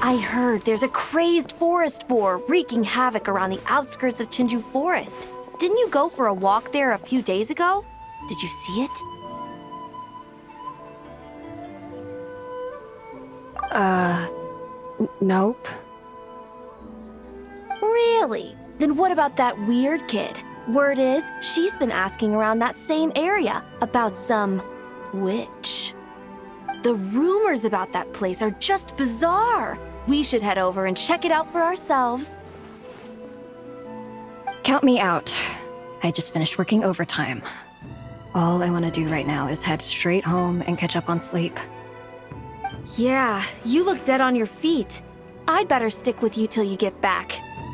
I heard there's a crazed forest boar wreaking havoc around the outskirts of Chinju Forest. Didn't you go for a walk there a few days ago? Did you see it? Nope. Really? Then what about that weird kid? Word is, she's been asking around that same area about some witch. The rumors about that place are just bizarre. We should head over and check it out for ourselves. Count me out. I just finished working overtime. All I want to do right now is head straight home and catch up on sleep. Yeah, you look dead on your feet. I'd better stick with you till you get back.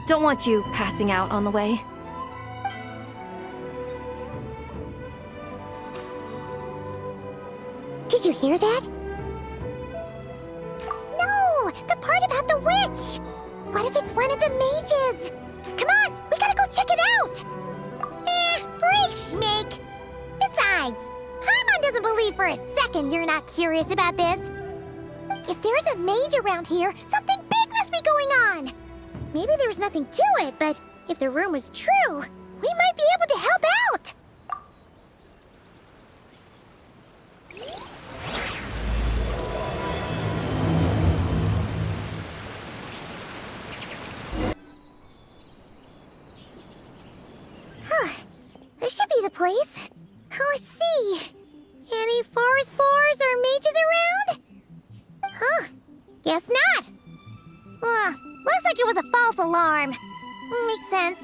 Don't want you passing out on the way. Did you hear that? No! The part about the witch! What if it's one of the mages? Come on! We gotta go check it out! Break, Schmake! Besides, Paimon doesn't believe for a second you're not curious about this. If there's a mage around here, something big must be going on! Maybe there's nothing to it, but if the rumor's true, we might be able to help out! This should be the place. Let's see. Any forest boars or mages around? Huh. Guess not. Looks like it was a false alarm. Makes sense.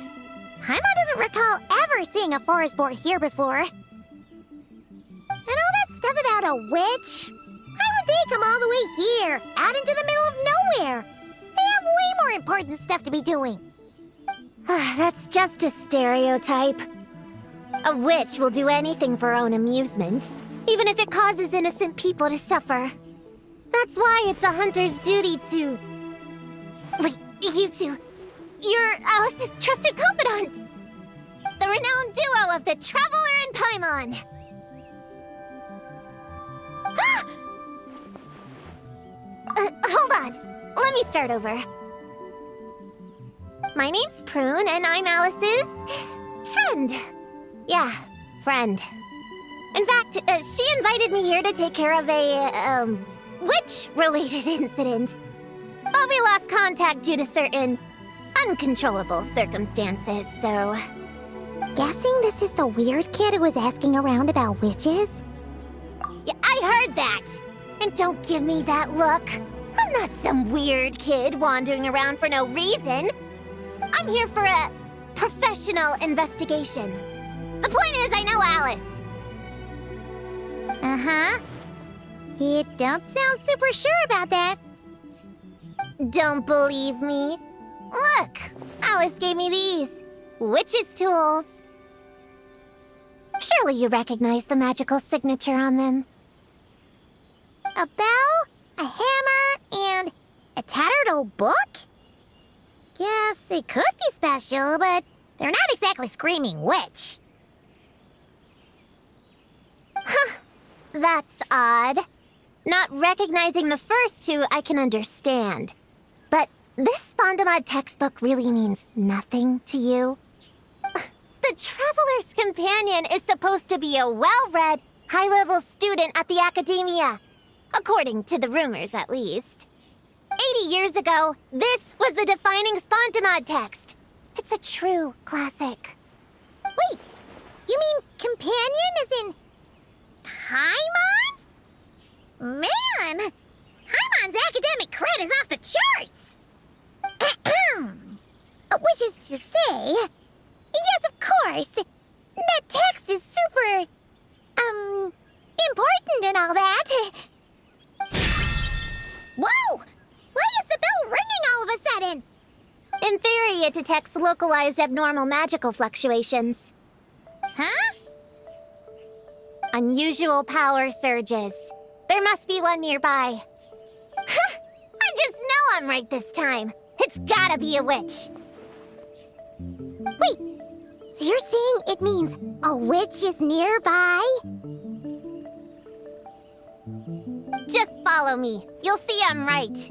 Paimon doesn't recall ever seeing a forest boar here before. And all that stuff about a witch? Why would they come all the way here, out into the middle of nowhere? They have way more important stuff to be doing. That's just a stereotype. A witch will do anything for her own amusement, even if it causes innocent people to suffer. That's why it's a hunter's duty to... Wait, you two. You're Alice's trusted confidants. The renowned duo of the Traveler and Paimon. Hold on. Let me start over. My name's Prune, and I'm Alice's... friend. Yeah, friend. In fact, she invited me here to take care of a, witch-related incident. But we lost contact due to certain uncontrollable circumstances, so... Guessing this is the weird kid who was asking around about witches? Yeah, I heard that! And don't give me that look. I'm not some weird kid wandering around for no reason. I'm here for a professional investigation. The point is, I know Alice. Uh-huh. You don't sound super sure about that. Don't believe me? Look, Alice gave me these. Witch's tools. Surely you recognize the magical signature on them. A bell, a hammer, and a tattered old book? Guess they could be special, but they're not exactly screaming witch. Huh, that's odd. Not recognizing the first two I can understand. But this Spondamod textbook really means nothing to you? The Traveler's Companion is supposed to be a well-read, high-level student at the Academia. According to the rumors, at least. 80 years ago, this was the defining Spondamod text. It's a true classic. Wait, you mean companion as in... Paimon? Man! Paimon's academic cred is off the charts! Which is to say... Yes, of course! That text is super... important and all that. Whoa! Why is the bell ringing all of a sudden? In theory, it detects localized abnormal magical fluctuations. Huh? Unusual power surges. There must be one nearby. I just know I'm right this time. It's gotta be a witch. Wait, so you're saying it means a witch is nearby? Just follow me. You'll see I'm right.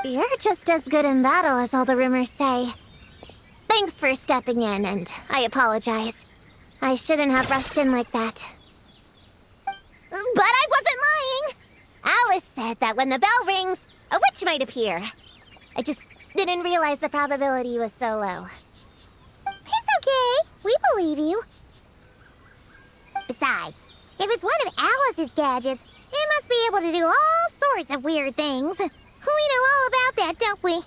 You're just as good in battle as all the rumors say. Thanks for stepping in, and I apologize. I shouldn't have rushed in like that. But I wasn't lying! Alice said that when the bell rings, a witch might appear. I just didn't realize the probability was so low. It's okay. We believe you. Besides, if it's one of Alice's gadgets, it must be able to do all sorts of weird things. We know all about that, don't we?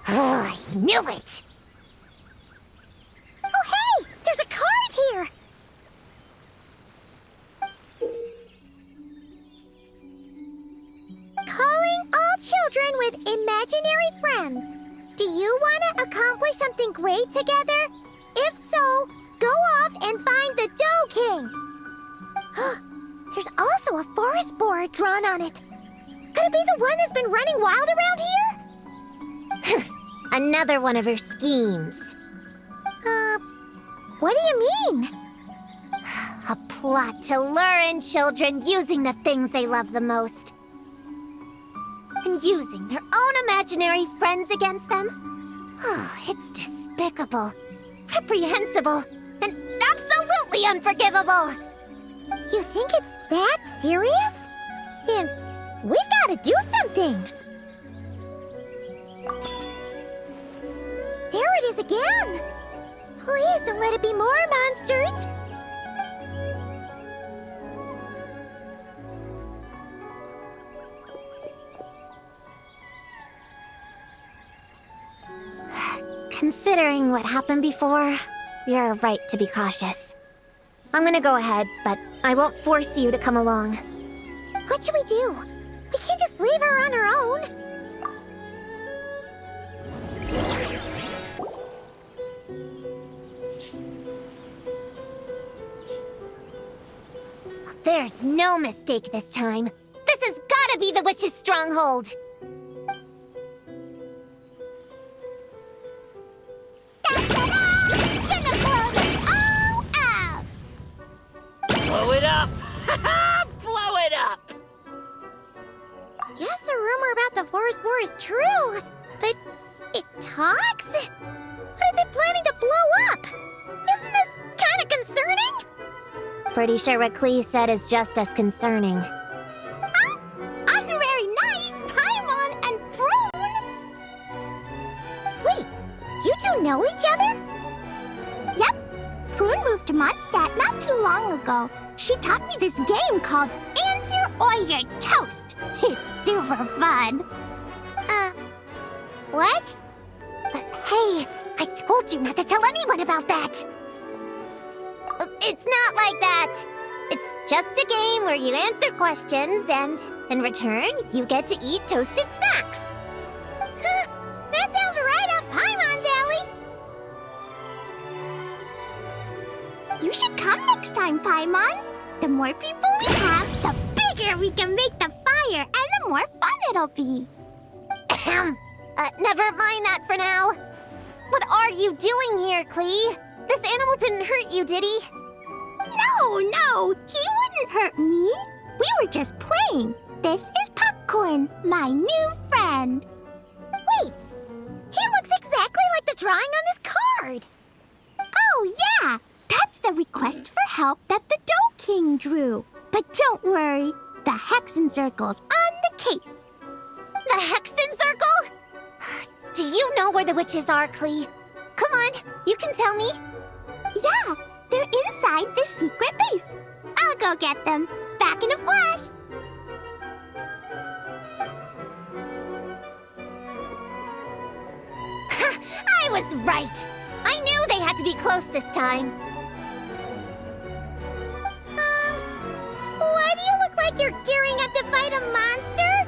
Oh, I knew it! Oh, hey! There's a card here! Calling all children with imaginary friends. Do you want to accomplish something great together? If so, go off and find the Dough King. There's also a forest boar drawn on it. Could it be the one that's been running wild around here? Another one of her schemes. What do you mean? A plot to lure in children using the things they love the most. And using their own imaginary friends against them? Oh, it's despicable, reprehensible, and absolutely unforgivable! You think it's that serious? Then we've got to do something! There it is again! Please don't let it be more monsters! Considering what happened before, you're right to be cautious. I'm gonna go ahead, but I won't force you to come along. What should we do? We can't just leave her on her own. There's no mistake this time. This has gotta be the witch's stronghold. Blow it up! Blow it up! Guess the rumor about the forest boar is true, but it talks? What is it planning to blow up? Isn't this kind of concerning? Pretty sure what Klee said is just as concerning. Huh? Honorary Knight, Paimon, and Prune? Wait, you two know each other? Yep. Prune moved to Mondstadt not too long ago. She taught me this game called Answer or You're Toast. It's super fun. What? But hey, I told you not to tell anyone about that. It's not like that. It's just a game where you answer questions and, in return, you get to eat toasted snacks. That sounds right up Paimon's alley. You should come next time, Paimon. The more people we have, the bigger we can make the fire, and the more fun it'll be. Never mind that for now. What are you doing here, Klee? This animal didn't hurt you, did he? No, he wouldn't hurt me. We were just playing. This is Popcorn, my new friend. Wait, he looks exactly like the drawing on this card. Oh, yeah. That's the request for help that the Dough King drew. But don't worry, the Hexen Circle's on the case. The Hexen Circle? Do you know where the witches are, Klee? Come on, you can tell me. Yeah, they're inside the secret base. I'll go get them. Back in a flash. I was right. I knew they had to be close this time. Why do you look like you're gearing up to fight a monster?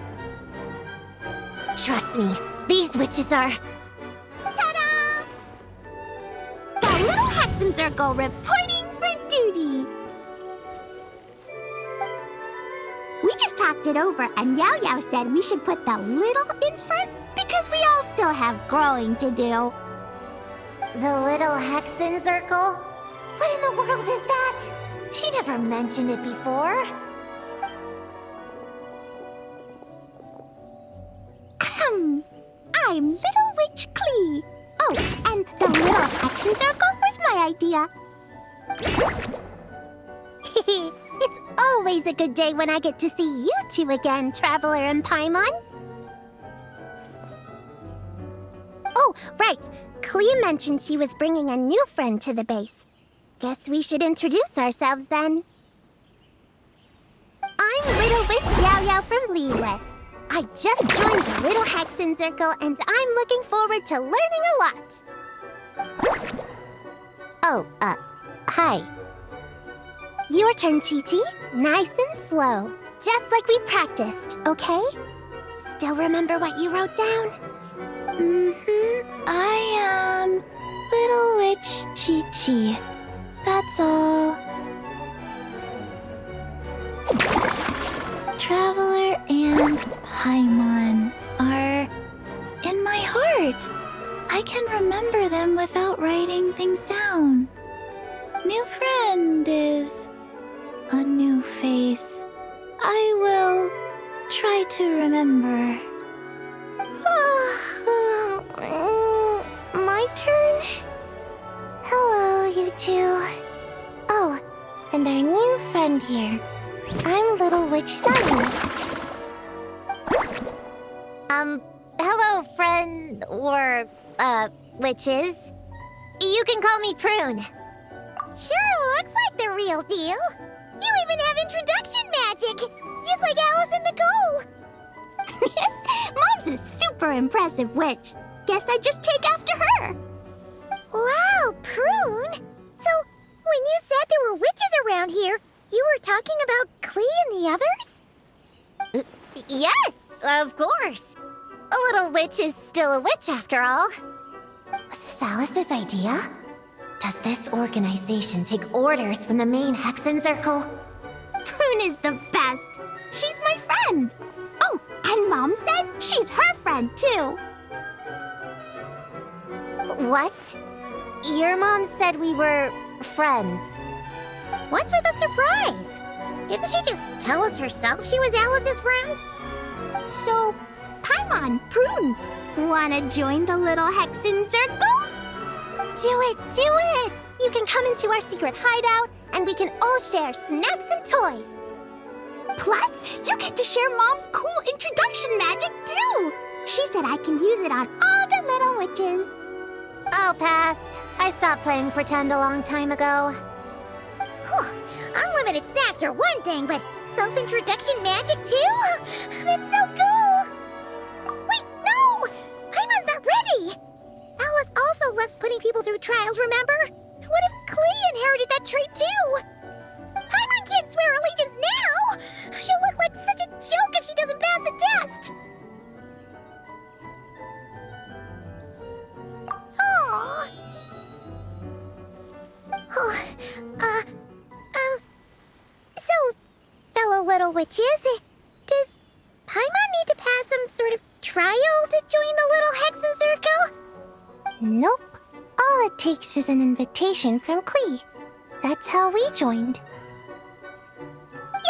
Trust me, these witches are... Ta-da! The Little Hexen Circle reporting for duty. We just talked it over, and Yao Yao said we should put the little in front because we all still have growing to do. The Little Hexen Circle? What in the world is that? She never mentioned it before. I'm Little Witch Clee. Oh, and the little Hexen Circle was my idea. It's always a good day when I get to see you two again, Traveler and Paimon. Oh, right. Clea mentioned she was bringing a new friend to the base. Guess we should introduce ourselves then. I'm Little Witch Yao Yao from Liyue. I just joined the Little Hexen Circle and I'm looking forward to learning a lot. Oh, hi. Your turn, Chi-Chi. Nice and slow. Just like we practiced, okay? Still remember what you wrote down? I am Little Witch Chi-Chi. That's all. Traveler and Paimon are in my heart. I can remember them without writing things down. New friend is a new face. I will try to remember. My turn? Hello, you two. Oh, and our new friend here. I'm Little Witch Sunny. Hello, friend, or, witches. You can call me Prune. Sure looks like the real deal. You even have introduction magic, just like Alice and Nicole. Mom's a super impressive witch. Guess I just take after her. Wow, Prune. So, when you said there were witches around here, you were talking about Clee and the others? Yes, of course. A little witch is still a witch after all. Was this Alice's idea? Does this organization take orders from the main Hexen Circle? Prune is the best. She's my friend. Oh, and Mom said she's her friend too. What? Your mom said we were friends. What's with the surprise? Didn't she just tell us herself she was Alice's friend? So, Paimon, Prune, wanna join the little Hexen Circle? Do it, do it! You can come into our secret hideout, and we can all share snacks and toys. Plus, you get to share Mom's cool introduction magic, too! She said I can use it on all the little witches. I'll pass. I stopped playing pretend a long time ago. Whew. Unlimited snacks are one thing, but self-introduction magic, too? That's so cool! Wait, no! Paimon's not ready! Alice also loves putting people through trials, remember? What if Clee inherited that trait, too? Paimon can't swear allegiance now! She'll look like such a joke if she doesn't pass the test! Aww. Oh, so, fellow little witches, does Paimon need to pass some sort of trial to join the little Hexen Circle? Nope. All it takes is an invitation from Clee. That's how we joined.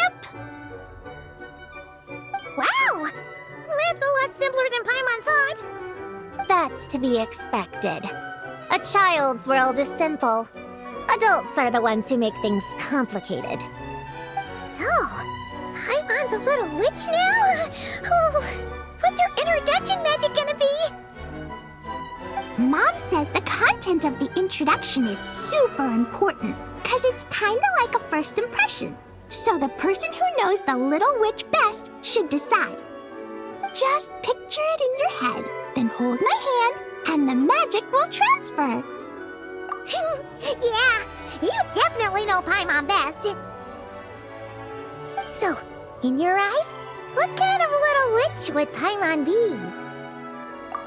Yep. Wow! That's a lot simpler than Paimon thought. That's to be expected. A child's world is simple. Adults are the ones who make things complicated. So, Paimon's a little witch now? Oh, what's her introduction magic gonna be? Mom says the content of the introduction is super important, because it's kind of like a first impression. So the person who knows the little witch best should decide. Just picture it in your head, then hold my hand, and the magic will transfer. Yeah, you definitely know Paimon best. So, in your eyes, what kind of little witch would Paimon be?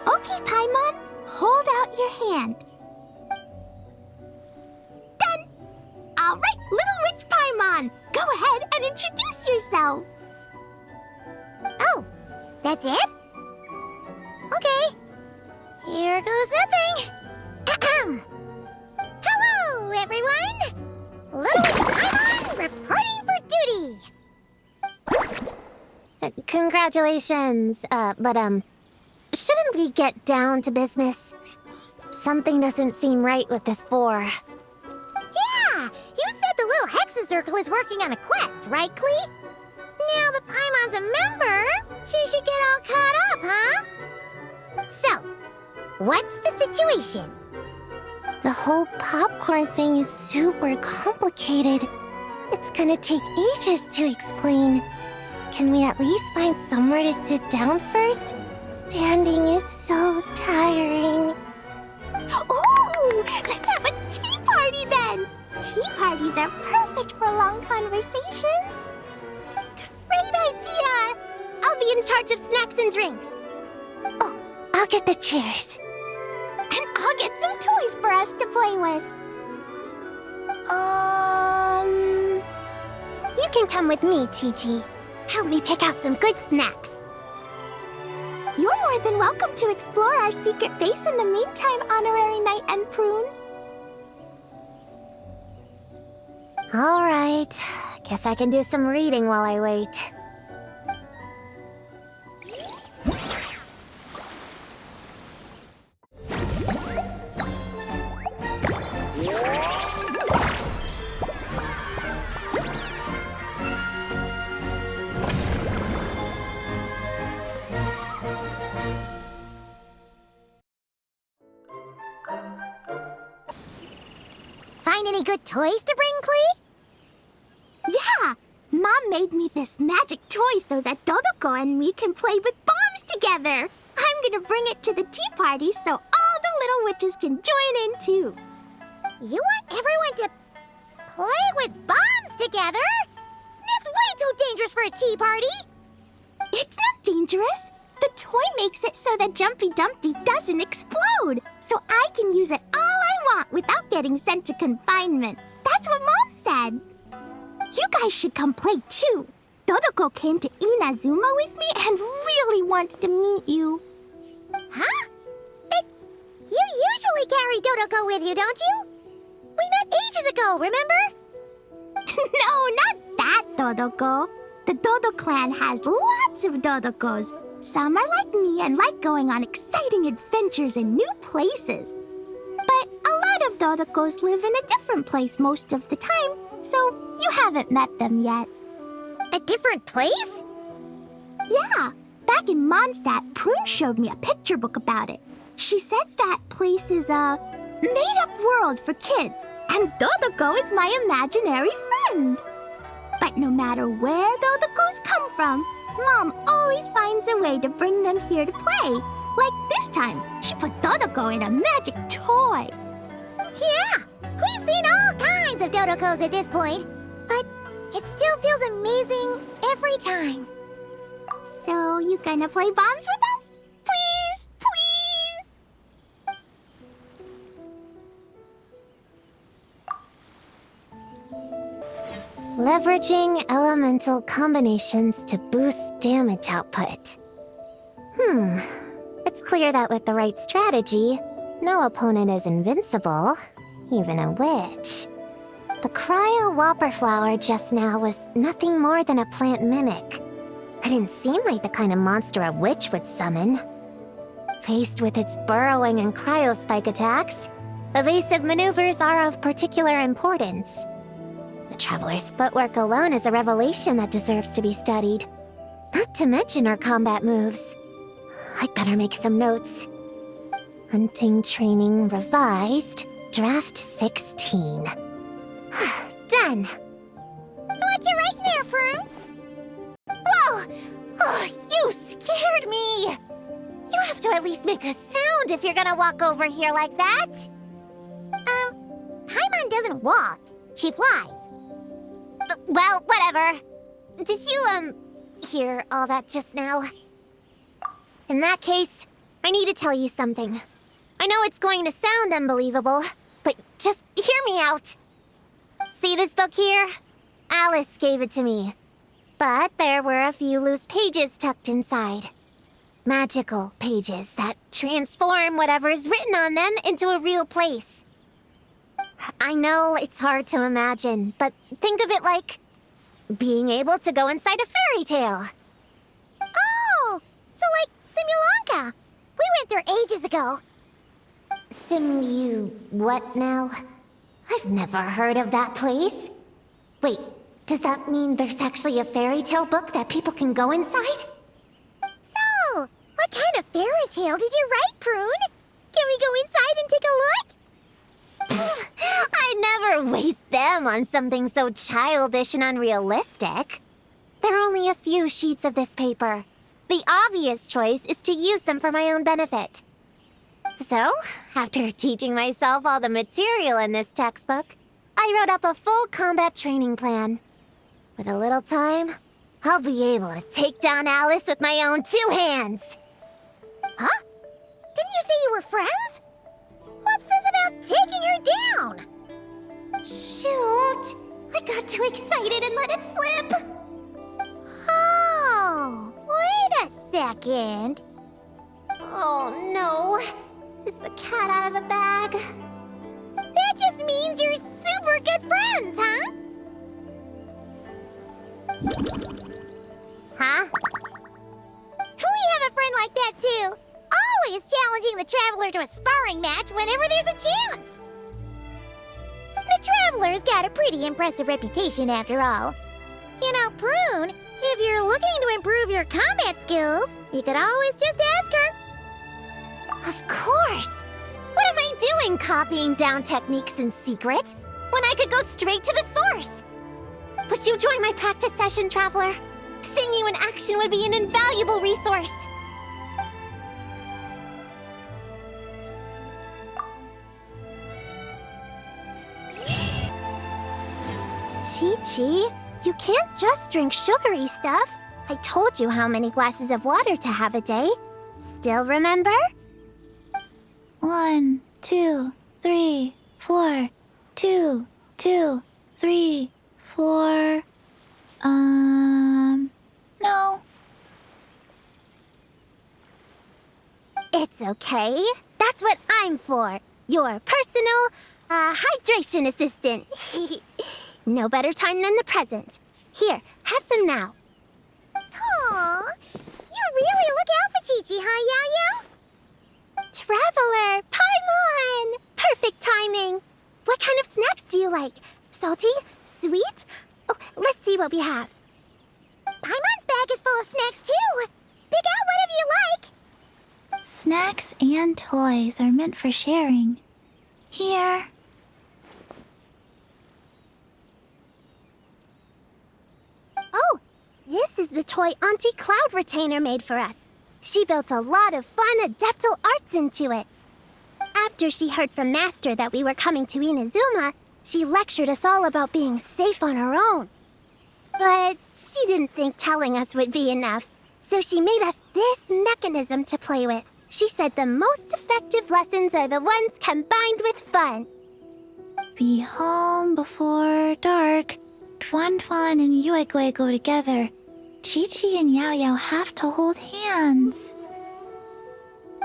Okay, Paimon, hold out your hand. Done! All right, little witch Paimon, go ahead and introduce yourself. Oh, that's it? Okay, here goes nothing. Hello, everyone! Little witch Paimon reporting for duty. Congratulations, but shouldn't we get down to business? Something doesn't seem right with this boar. Yeah! You said the little Hexen Circle is working on a quest, right, Klee? Now the Paimon's a member, she should get all caught up, huh? So, what's the situation? The whole popcorn thing is super complicated. It's gonna take ages to explain. Can we at least find somewhere to sit down first? Standing is so tiring. Ooh, let's have a tea party then! Tea parties are perfect for long conversations. Great idea! I'll be in charge of snacks and drinks. Oh, I'll get the chairs. And I'll get some toys for us to play with. You can come with me, Chi-Chi. Help me pick out some good snacks. You're more than welcome to explore our secret base in the meantime, Honorary Knight and Prune. All right. Guess I can do some reading while I wait. Find any good toys to bring, Klee? Yeah! Mom made me this magic toy so that Dodoko and me can play with bombs together. I'm gonna bring it to the tea party so all the little witches can join in too. You want everyone to play with bombs together? That's way too dangerous for a tea party! It's not dangerous. The toy makes it so that Jumpy Dumpty doesn't explode, so I can use it all I want without getting sent to confinement. That's what Mom said. You guys should come play too. Dodoko came to Inazuma with me and really wants to meet you. Huh? But you usually carry Dodoko with you, don't you? We met ages ago, remember? No, not that Dodoko. The Dodo clan has lots of Dodokos. Some are like me and like going on exciting adventures in new places. But a lot of Dodokos live in a different place most of the time, so you haven't met them yet. A different place? Yeah, back in Mondstadt, Prune showed me a picture book about it. She said that place is a made-up world for kids, and Dodoko is my imaginary friend. But no matter where Dodokos come from, Mom always finds a way to bring them here to play. Like this time, she put Dodoko in a magic toy. Yeah, we've seen all kinds of Dodokos at this point, but it still feels amazing every time. So you gonna play bombs with us? Please, please! Leveraging elemental combinations to boost damage output. It's clear that with the right strategy, no opponent is invincible, even a witch. The cryo whopper flower just now was nothing more than a plant mimic. It didn't seem like the kind of monster a witch would summon. Faced with its burrowing and cryospike attacks, evasive maneuvers are of particular importance. The Traveler's footwork alone is a revelation that deserves to be studied. Not to mention her combat moves. I'd better make some notes. Hunting Training Revised, Draft 16. Done! What's you writing there, Prue? Whoa! Oh, you scared me! You have to at least make a sound if you're gonna walk over here like that. Paimon doesn't walk. She flies. Well, whatever. Did you, hear all that just now? In that case, I need to tell you something. I know it's going to sound unbelievable, but just hear me out. See this book here? Alice gave it to me. But there were a few loose pages tucked inside. Magical pages that transform whatever is written on them into a real place. I know it's hard to imagine, but think of it like being able to go inside a fairy tale. Oh, so like Simulanka. there ages ago. What now? I've never heard of that place. Wait, does that mean there's actually a fairy tale book that people can go inside? So, what kind of fairy tale did you write, Prune? Can we go inside and take a look? I'd never waste them on something so childish and unrealistic. There are only a few sheets of this paper. The obvious choice is to use them for my own benefit. So, after teaching myself all the material in this textbook, I wrote up a full combat training plan. With a little time, I'll be able to take down Alice with my own 2 hands. Huh? Didn't you say you were friends? What's this about taking her down? Shoot! I got too excited and let it slip. Oh, wait a second. Oh no. Is the cat out of the bag? That just means you're super good friends, huh? Huh? We have a friend like that too. Always challenging the Traveler to a sparring match whenever there's a chance. The Traveler's got a pretty impressive reputation after all. You know, Prune, if you're looking to improve your combat skills, you could always just ask her. Of course! What am I doing copying down techniques in secret when I could go straight to the source? Would you join my practice session, Traveler? Seeing you in action would be an invaluable resource. Chi-Chi, you can't just drink sugary stuff. I told you how many glasses of water to have a day. Still remember? 1, 2, 3, 4. 2, 2, 3, 4. No. It's okay. That's what I'm for. Your personal, hydration assistant. No better time than the present. Here, have some now. Aw, you really look out for Chi-Chi, huh, Yao Yao? Traveler, Paimon! Perfect timing. What kind of snacks do you like? Salty? Sweet? Oh, let's see what we have. Paimon's bag is full of snacks, too. Pick out whatever you like. Snacks and toys are meant for sharing. Here. Oh, this is the toy Auntie Cloud Retainer made for us. She built a lot of fun adeptal arts into it. After she heard from Master that we were coming to Inazuma, she lectured us all about being safe on her own. But she didn't think telling us would be enough, so she made us this mechanism to play with. She said the most effective lessons are the ones combined with fun. Be home before dark. Tuan Tuan and Yuegui go together. Chi-Chi and Yao Yao have to hold hands.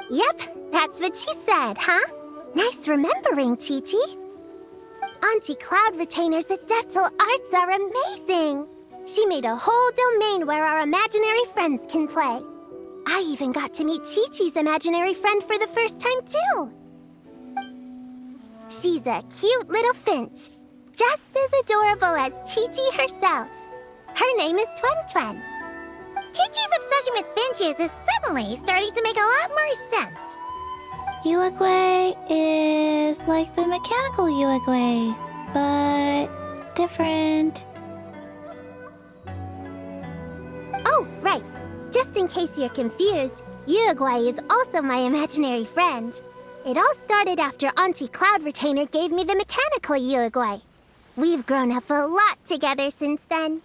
Yep, that's what she said, huh? Nice remembering, Chi-Chi. Auntie Cloud Retainer's adeptal arts are amazing. She made a whole domain where our imaginary friends can play. I even got to meet Chi-Chi's imaginary friend for the first time, too. She's a cute little finch, just as adorable as Chi-Chi herself. Her name is Tuan Tuan. Chi-Chi's obsession with finches is suddenly starting to make a lot more sense. Yuegui is like the mechanical Yuegui, but different. Oh, right. Just in case you're confused, Yuegui is also my imaginary friend. It all started after Auntie Cloud Retainer gave me the mechanical Yuegui. We've grown up a lot together since then.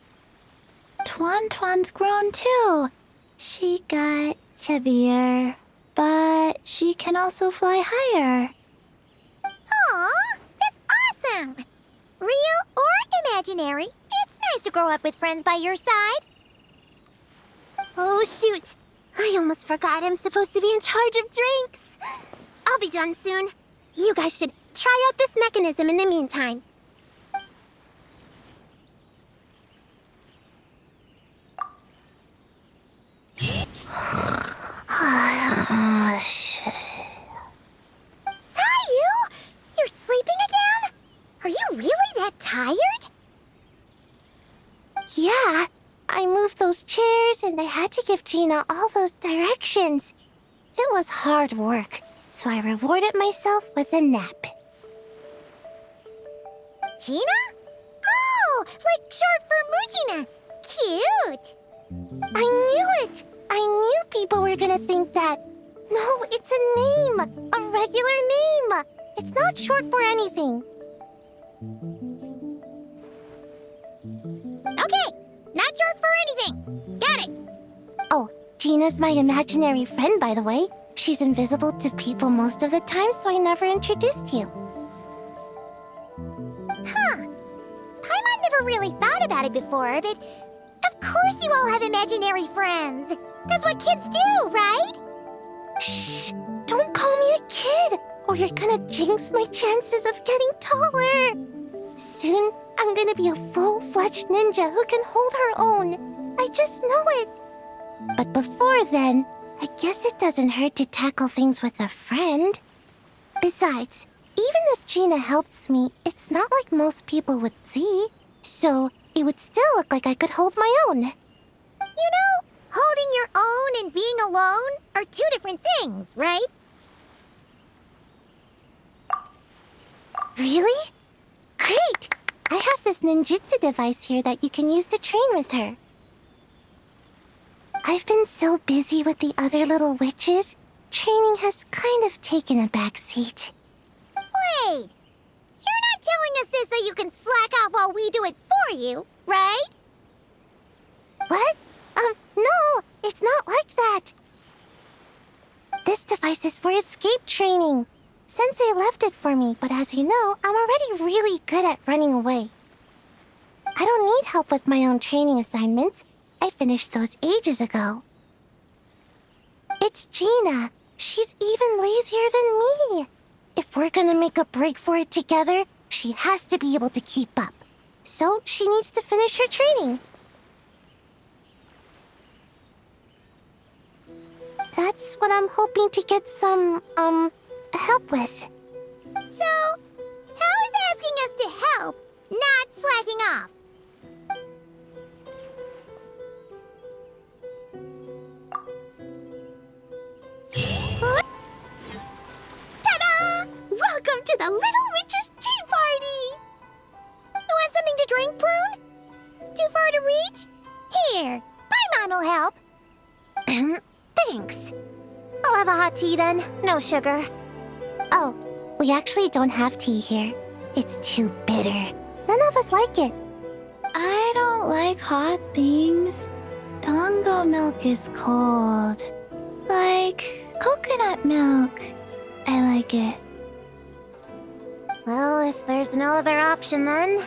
Tuan Tuan's grown too. She got chubbier, but she can also fly higher. Aw, that's awesome! Real or imaginary, it's nice to grow up with friends by your side. Oh, shoot. I almost forgot I'm supposed to be in charge of drinks. I'll be done soon. You guys should try out this mechanism in the meantime. to give Gina all those directions. It was hard work, so I rewarded myself with a nap. Gina? Oh, like short for Mujina. Cute. I knew it! I knew people were gonna think that. No, it's a name! A regular name! It's not short for anything. Okay, not short for anything. Got it. Oh, Gina's my imaginary friend, by the way. She's invisible to people most of the time, so I never introduced you. Huh. Paimon never really thought about it before, but of course you all have imaginary friends. That's what kids do, right? Shh! Don't call me a kid, or you're gonna jinx my chances of getting taller. Soon, I'm gonna be a full-fledged ninja who can hold her own. I just know it. But before then, I guess it doesn't hurt to tackle things with a friend. Besides, even if Gina helps me, it's not like most people would see. So, it would still look like I could hold my own. You know, holding your own and being alone are two different things, right? Really? Great! I have this ninjutsu device here that you can use to train with her. I've been so busy with the other little witches, training has kind of taken a back seat. Wait! You're not telling us this so you can slack off while we do it for you, right? What? No, it's not like that. This device is for escape training. Sensei left it for me, but as you know, I'm already really good at running away. I don't need help with my own training assignments. I finished those ages ago. It's Gina. She's even lazier than me. If we're gonna make a break for it together, she has to be able to keep up. So she needs to finish her training. That's what I'm hoping to get some, help with. So, how is asking us to help not slacking off? Ta-da! Welcome to the Little Witch's Tea Party! You want something to drink, Prune? Too far to reach? Here, Paimon will help. Thanks. I'll have a hot tea then. No sugar. Oh, we actually don't have tea here. It's too bitter. None of us like it. I don't like hot things. Dango milk is cold. Like coconut milk. I like it. Well, if there's no other option then,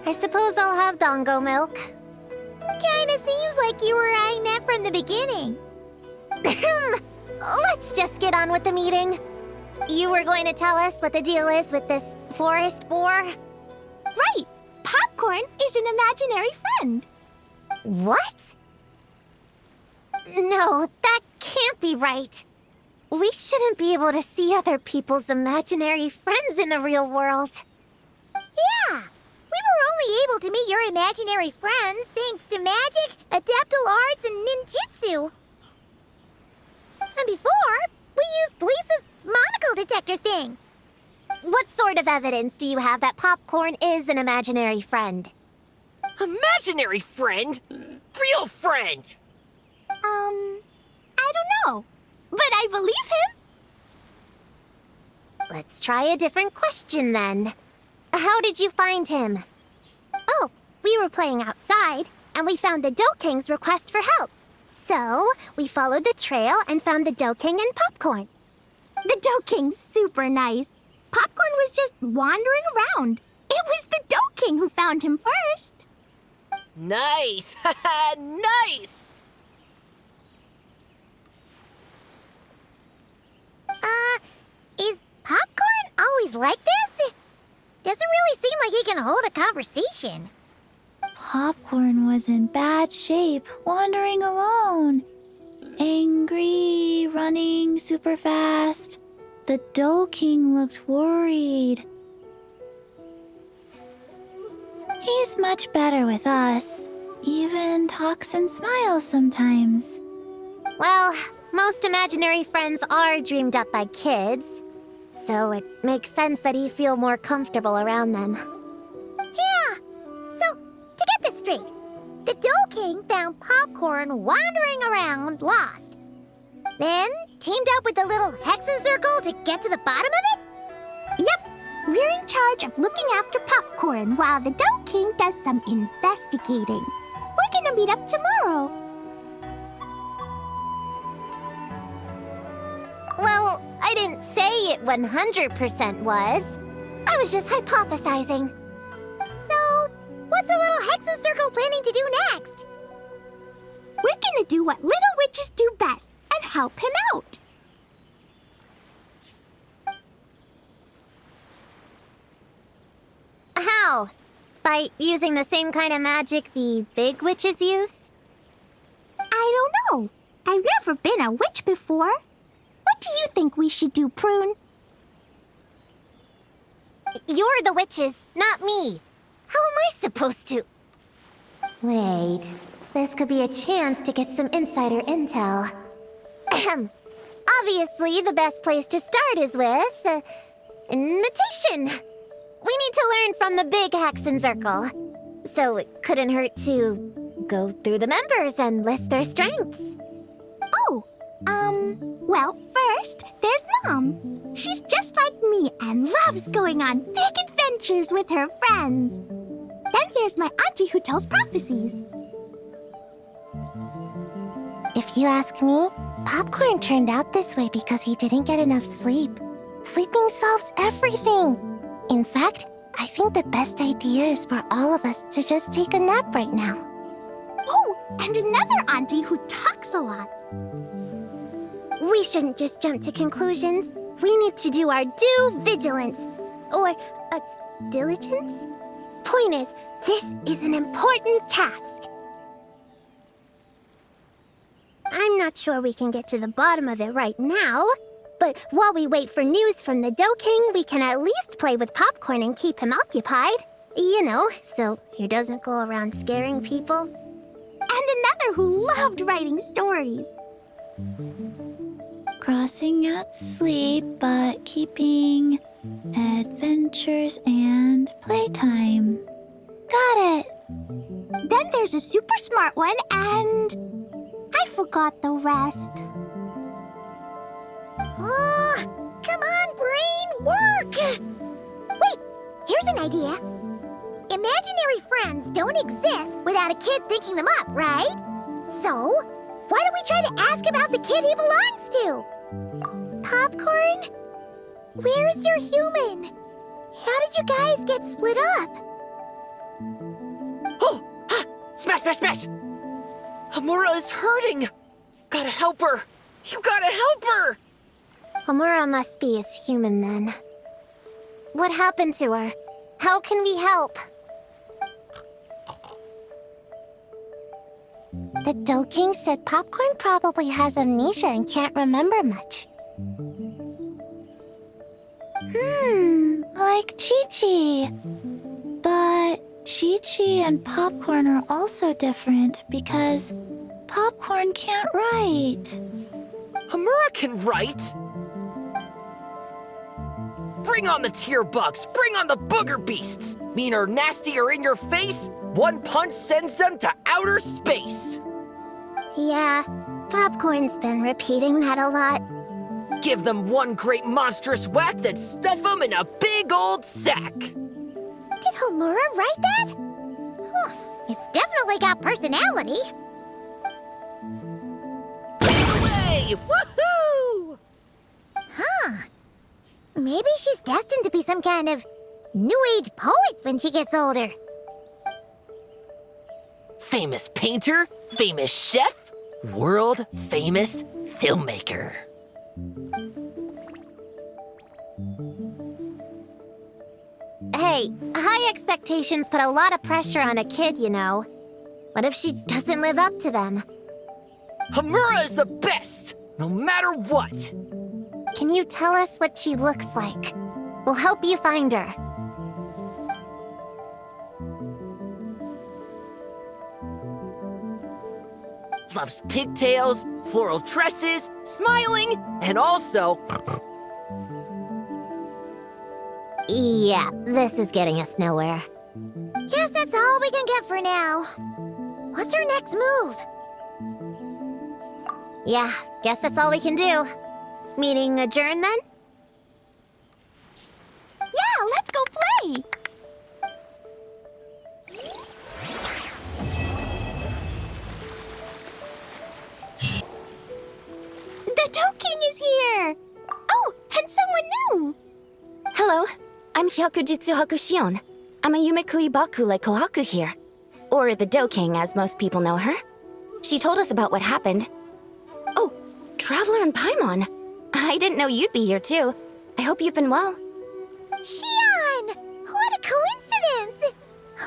I suppose I'll have Dango milk. Kinda seems like you were eyeing that from the beginning. Let's just get on with the meeting. You were going to tell us what the deal is with this forest boar? Right! Popcorn is an imaginary friend. What? No, that can't be right. We shouldn't be able to see other people's imaginary friends in the real world. Yeah! We were only able to meet your imaginary friends thanks to magic, adeptal arts, and ninjutsu. And before, we used Lisa's monocle detector thing. What sort of evidence do you have that Popcorn is an imaginary friend? Imaginary friend? Real friend! I don't know. But I believe him. Let's try a different question then. How did you find him? Oh, we were playing outside, and we found the Dough King's request for help. So, we followed the trail and found the Dough King and Popcorn. The Dough King's super nice. Popcorn was just wandering around. It was the Dough King who found him first. Nice! Nice! Is Popcorn always like this? Doesn't really seem like he can hold a conversation. Popcorn was in bad shape, wandering alone. Angry, running super fast. The Dough King looked worried. He's much better with us. Even talks and smiles sometimes. Well, most imaginary friends are dreamed up by kids, so it makes sense that he'd feel more comfortable around them. Yeah! So, to get this straight, the Dough King found Popcorn wandering around, lost. Then teamed up with the little Hexen Circle to get to the bottom of it? Yep, we're in charge of looking after Popcorn while the Dough King does some investigating. We're gonna meet up tomorrow. Well, I didn't say it 100% was. I was just hypothesizing. So, what's the little Hexen Circle planning to do next? We're gonna do what little witches do best and help him out. How? By using the same kind of magic the big witches use? I don't know. I've never been a witch before. What do you think we should do, Prune? You're the witches, not me. How am I supposed to? Wait, this could be a chance to get some insider intel. Ahem. Obviously, the best place to start is with invitation. We need to learn from the big Hexen Circle. So it couldn't hurt to go through the members and list their strengths. Oh, well, first, there's Mom. She's just like me and loves going on big adventures with her friends. Then there's my auntie who tells prophecies. If you ask me, Popcorn turned out this way because he didn't get enough sleep. Sleeping solves everything. In fact, I think the best idea is for all of us to just take a nap right now. Oh, and another auntie who talks a lot. We shouldn't just jump to conclusions. We need to do our due vigilance. Or, diligence? Point is, this is an important task. I'm not sure we can get to the bottom of it right now, but while we wait for news from the Dough King, we can at least play with Popcorn and keep him occupied. You know, so he doesn't go around scaring people. And another who loved writing stories. Crossing out sleep, but keeping adventures and playtime. Got it! Then there's a super smart one, and I forgot the rest. Come on, brain, work! Wait, here's an idea. Imaginary friends don't exist without a kid thinking them up, right? So, why don't we try to ask about the kid he belongs to? Popcorn? Where's your human? How did you guys get split up? Oh! Ha! Smash, smash, smash! Hamura is hurting! Gotta help her! You gotta help her! Amura must be his human then. What happened to her? How can we help? The Dough King said Popcorn probably has amnesia and can't remember much. Like Chi-Chi. But Chi-Chi and Popcorn are also different because Popcorn can't write. Hamura can write! Bring on the tear bugs! Bring on the booger beasts! Mean or nasty or in your face, one punch sends them to outer space! Yeah, Popcorn's been repeating that a lot. Give them one great monstrous whack, then stuff them in a big old sack! Did Homura write that? Huh, it's definitely got personality. Away! Woohoo! Huh. Maybe she's destined to be some kind of new age poet when she gets older. Famous painter, famous chef, world famous filmmaker. Hey, high expectations put a lot of pressure on a kid, you know. What if she doesn't live up to them? Hamura is the best, no matter what. Can you tell us what she looks like? We'll help you find her. loves pigtails, floral tresses, smiling, and also... Yeah, this is getting us nowhere. Guess that's all we can get for now. What's our next move? Yeah, guess that's all we can do. Meeting adjourn then? Yeah, let's go play! The Dough King is here! Oh, and someone new! Hello, I'm Hyakujitsu Hakushion. I'm a Yumekui Baku like Kohaku here. Or the Dough King, as most people know her. She told us about what happened. Oh, Traveler and Paimon. I didn't know you'd be here too. I hope you've been well. Shion! What a coincidence!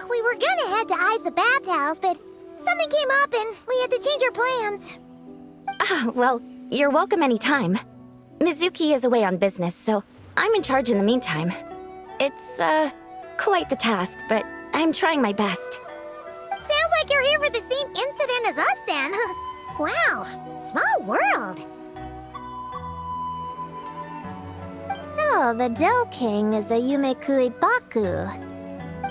We were gonna head to Aiza bathhouse, but something came up and we had to change our plans. Ah, well, you're welcome anytime. Mizuki is away on business, so I'm in charge in the meantime. It's, quite the task, but I'm trying my best. Sounds like you're here for the same incident as us then. Wow, small world. So, the Dough King is a Yumekui Baku.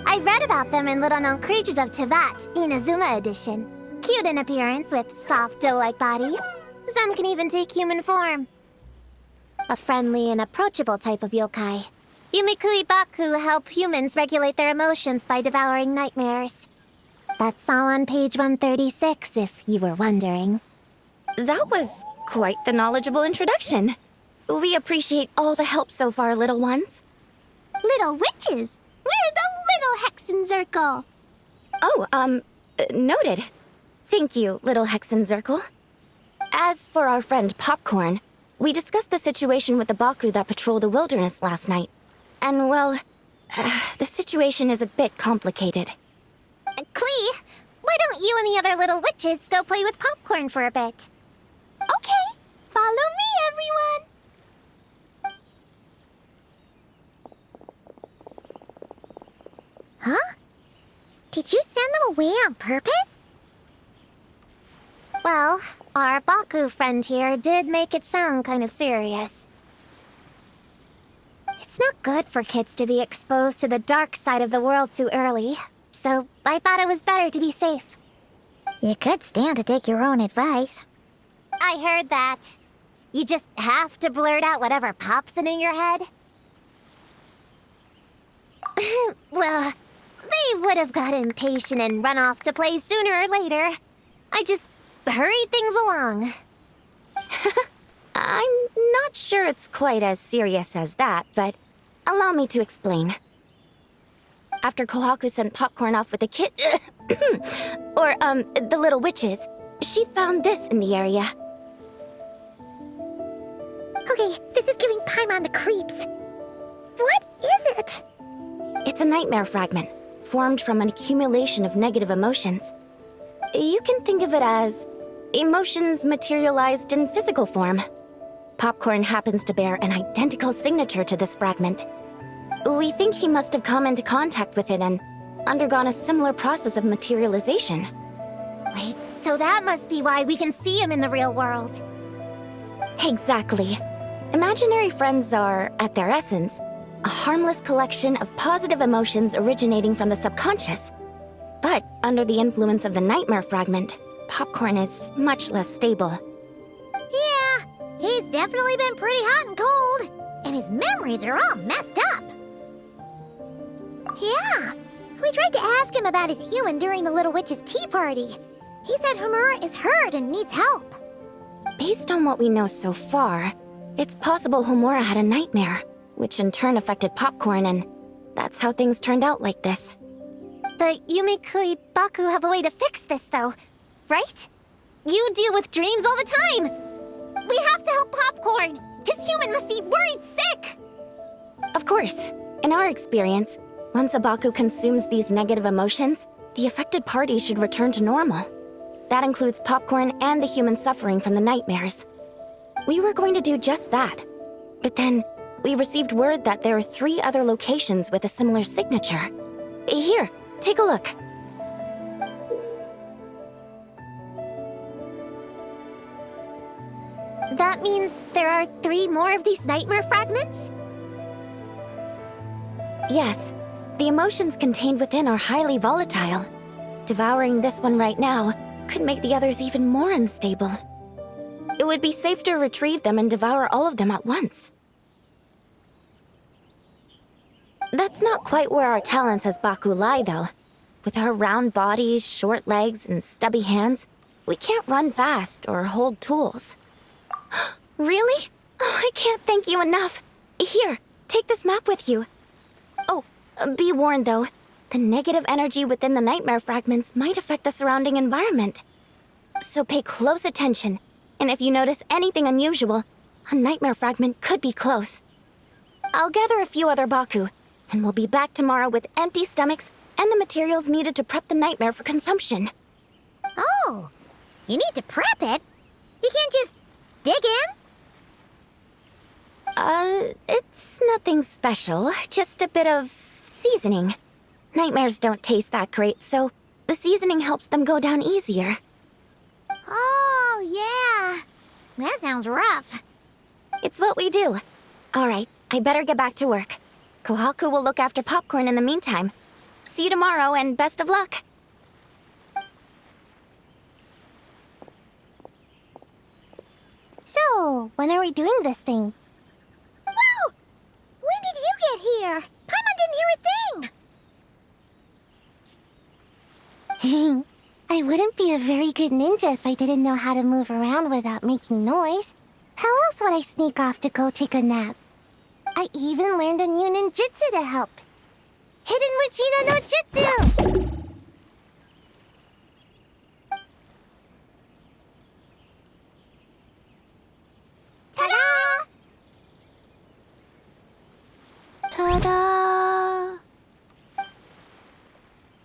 I read about them in Little Known Creatures of Tevat, Inazuma edition. Cute in appearance with soft dough-like bodies. Some can even take human form. A friendly and approachable type of yokai. Yumekui Baku help humans regulate their emotions by devouring nightmares. That's all on page 136, if you were wondering. That was quite the knowledgeable introduction. We appreciate all the help so far, little ones. Little witches! We're the Little Hexen Circle! Oh, noted. Thank you, little Hexen Zirkel. As for our friend Popcorn, we discussed the situation with the Baku that patrol the wilderness last night. And, well, the situation is a bit complicated. Klee, why don't you and the other little witches go play with Popcorn for a bit? Okay, follow me, everyone! Huh? Did you send them away on purpose? Well, our Baku friend here did make it sound kind of serious. It's not good for kids to be exposed to the dark side of the world too early, so I thought it was better to be safe. You could stand to take your own advice. I heard that. You just have to blurt out whatever pops in your head. Well, they would have got impatient and run off to play sooner or later. I just hurried things along. I'm not sure it's quite as serious as that, but allow me to explain. After Kohaku sent Popcorn off with the kid... the little witches, she found this in the area. Okay, this is giving Paimon the creeps. What is it? It's a nightmare fragment, formed from an accumulation of negative emotions. You can think of it as emotions materialized in physical form. Popcorn happens to bear an identical signature to this fragment. We think he must have come into contact with it and undergone a similar process of materialization. Wait, so that must be why we can see him in the real world. Exactly. Imaginary friends are, at their essence, a harmless collection of positive emotions originating from the subconscious. But under the influence of the nightmare fragment, Popcorn is much less stable. Yeah, he's definitely been pretty hot and cold, and his memories are all messed up. Yeah, we tried to ask him about his human during the Little Witch's tea party. He said Homura is hurt and needs help. Based on what we know so far, it's possible Homura had a nightmare, which in turn affected Popcorn, and that's how things turned out like this. The Yumekui Baku have a way to fix this, though, right? You deal with dreams all the time. We have to help Popcorn. His human must be worried sick. Of course. In our experience, once a Baku consumes these negative emotions, the affected party should return to normal. That includes Popcorn and the human suffering from the nightmares. We were going to do just that. But then, we received word that there are 3 other locations with a similar signature. Here, take a look. That means there are 3 more of these nightmare fragments? Yes, the emotions contained within are highly volatile. Devouring this one right now could make the others even more unstable. It would be safe to retrieve them and devour all of them at once. That's not quite where our talents as Baku lie, though. With our round bodies, short legs, and stubby hands, we can't run fast or hold tools. Really? Oh, I can't thank you enough. Here, take this map with you. Oh, be warned, though. The negative energy within the nightmare fragments might affect the surrounding environment. So pay close attention, and if you notice anything unusual, a nightmare fragment could be close. I'll gather a few other Baku, and we'll be back tomorrow with empty stomachs and the materials needed to prep the nightmare for consumption. Oh, you need to prep it? You can't just dig in? It's nothing special, just a bit of seasoning. Nightmares don't taste that great, so the seasoning helps them go down easier. Oh, yeah. That sounds rough. It's what we do. All right, I better get back to work. Kohaku will look after Popcorn in the meantime. See you tomorrow, and best of luck. So, when are we doing this thing? Whoa! When did you get here? Paimon didn't hear a thing! I wouldn't be a very good ninja if I didn't know how to move around without making noise. How else would I sneak off to go take a nap? I even learned a new ninjutsu to help. Hidden Muchino no Jutsu! Ta-da! Ta-da!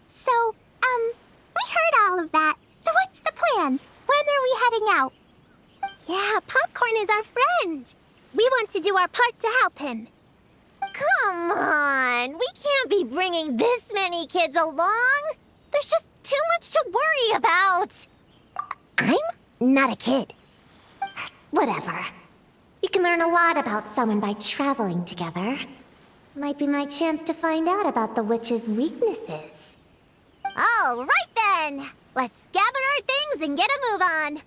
So, we heard all of that. So what's the plan? When are we heading out? Yeah, Popcorn is our friend. We want to do our part to help him. Come on, we can't be bringing this many kids along. There's just too much to worry about. I'm not a kid. Whatever. You can learn a lot about someone by traveling together. Might be my chance to find out about the witch's weaknesses. All right then! Let's gather our things and get a move on.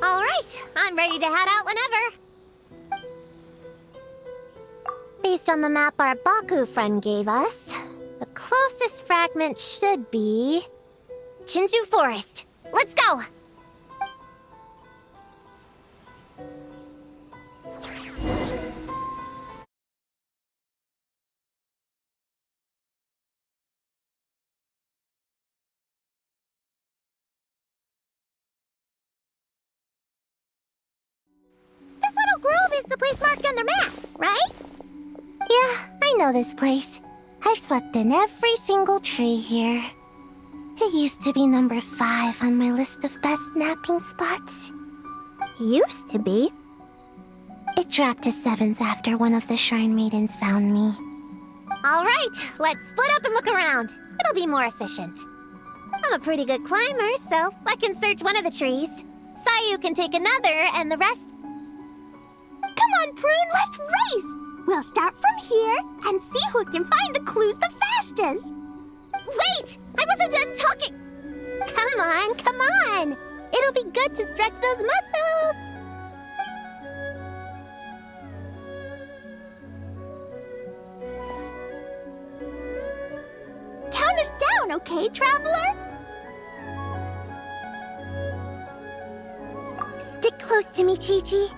All right, I'm ready to head out whenever. Based on the map our Baku friend gave us, the closest fragment should be Chinju Forest. Let's go! This little grove is the place marked on the map, right? Yeah, I know this place. I've slept in every single tree here. It used to be number 5 on my list of best napping spots. Used to be. It dropped to 7th after one of the Shrine Maidens found me. All right, let's split up and look around. It'll be more efficient. I'm a pretty good climber, so I can search one of the trees. Sayu can take another, and the rest... Come on, Prune, let's race! We'll start from here and see who can find the clues the fastest. Wait! I wasn't done talking! Come on, come on! It'll be good to stretch those muscles! Count us down, okay, traveler? Stick close to me, Chi-Chi.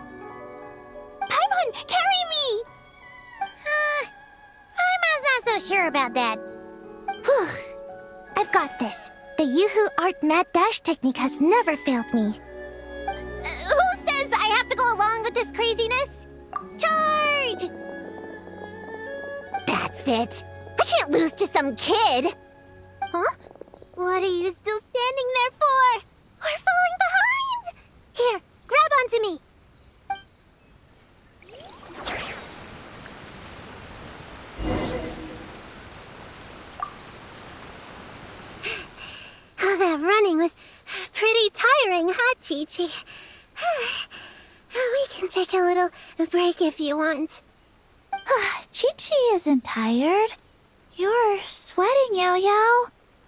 Paimon, carry me! I'm not so sure about that. Whew. I've got this. The Yoo-Hoo Art Mad Dash technique has never failed me. Who says I have to go along with this craziness? Charge! That's it. I can't lose to some kid. Huh? What are you still standing there for? We're falling behind! Here, grab onto me. Chi-Chi. We can take a little break if you want. Chi-Chi isn't tired. You're sweating, Yao-Yao.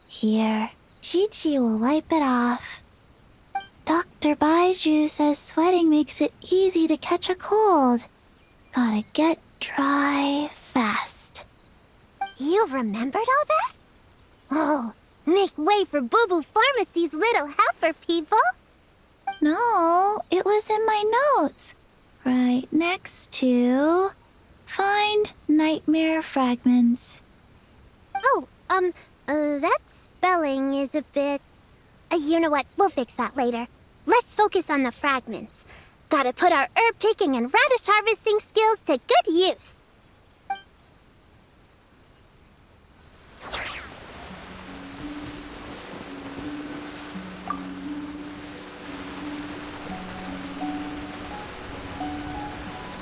Here, Chi-Chi will wipe it off. Dr. Baiju says sweating makes it easy to catch a cold. Gotta get dry fast. You remembered all that? Oh, make way for Boo Boo Pharmacy's little helper, people. No, it was in my notes. Right next to... Find nightmare fragments. Oh, that spelling is a bit... you know what? We'll fix that later. Let's focus on the fragments. Gotta put our herb picking and radish harvesting skills to good use.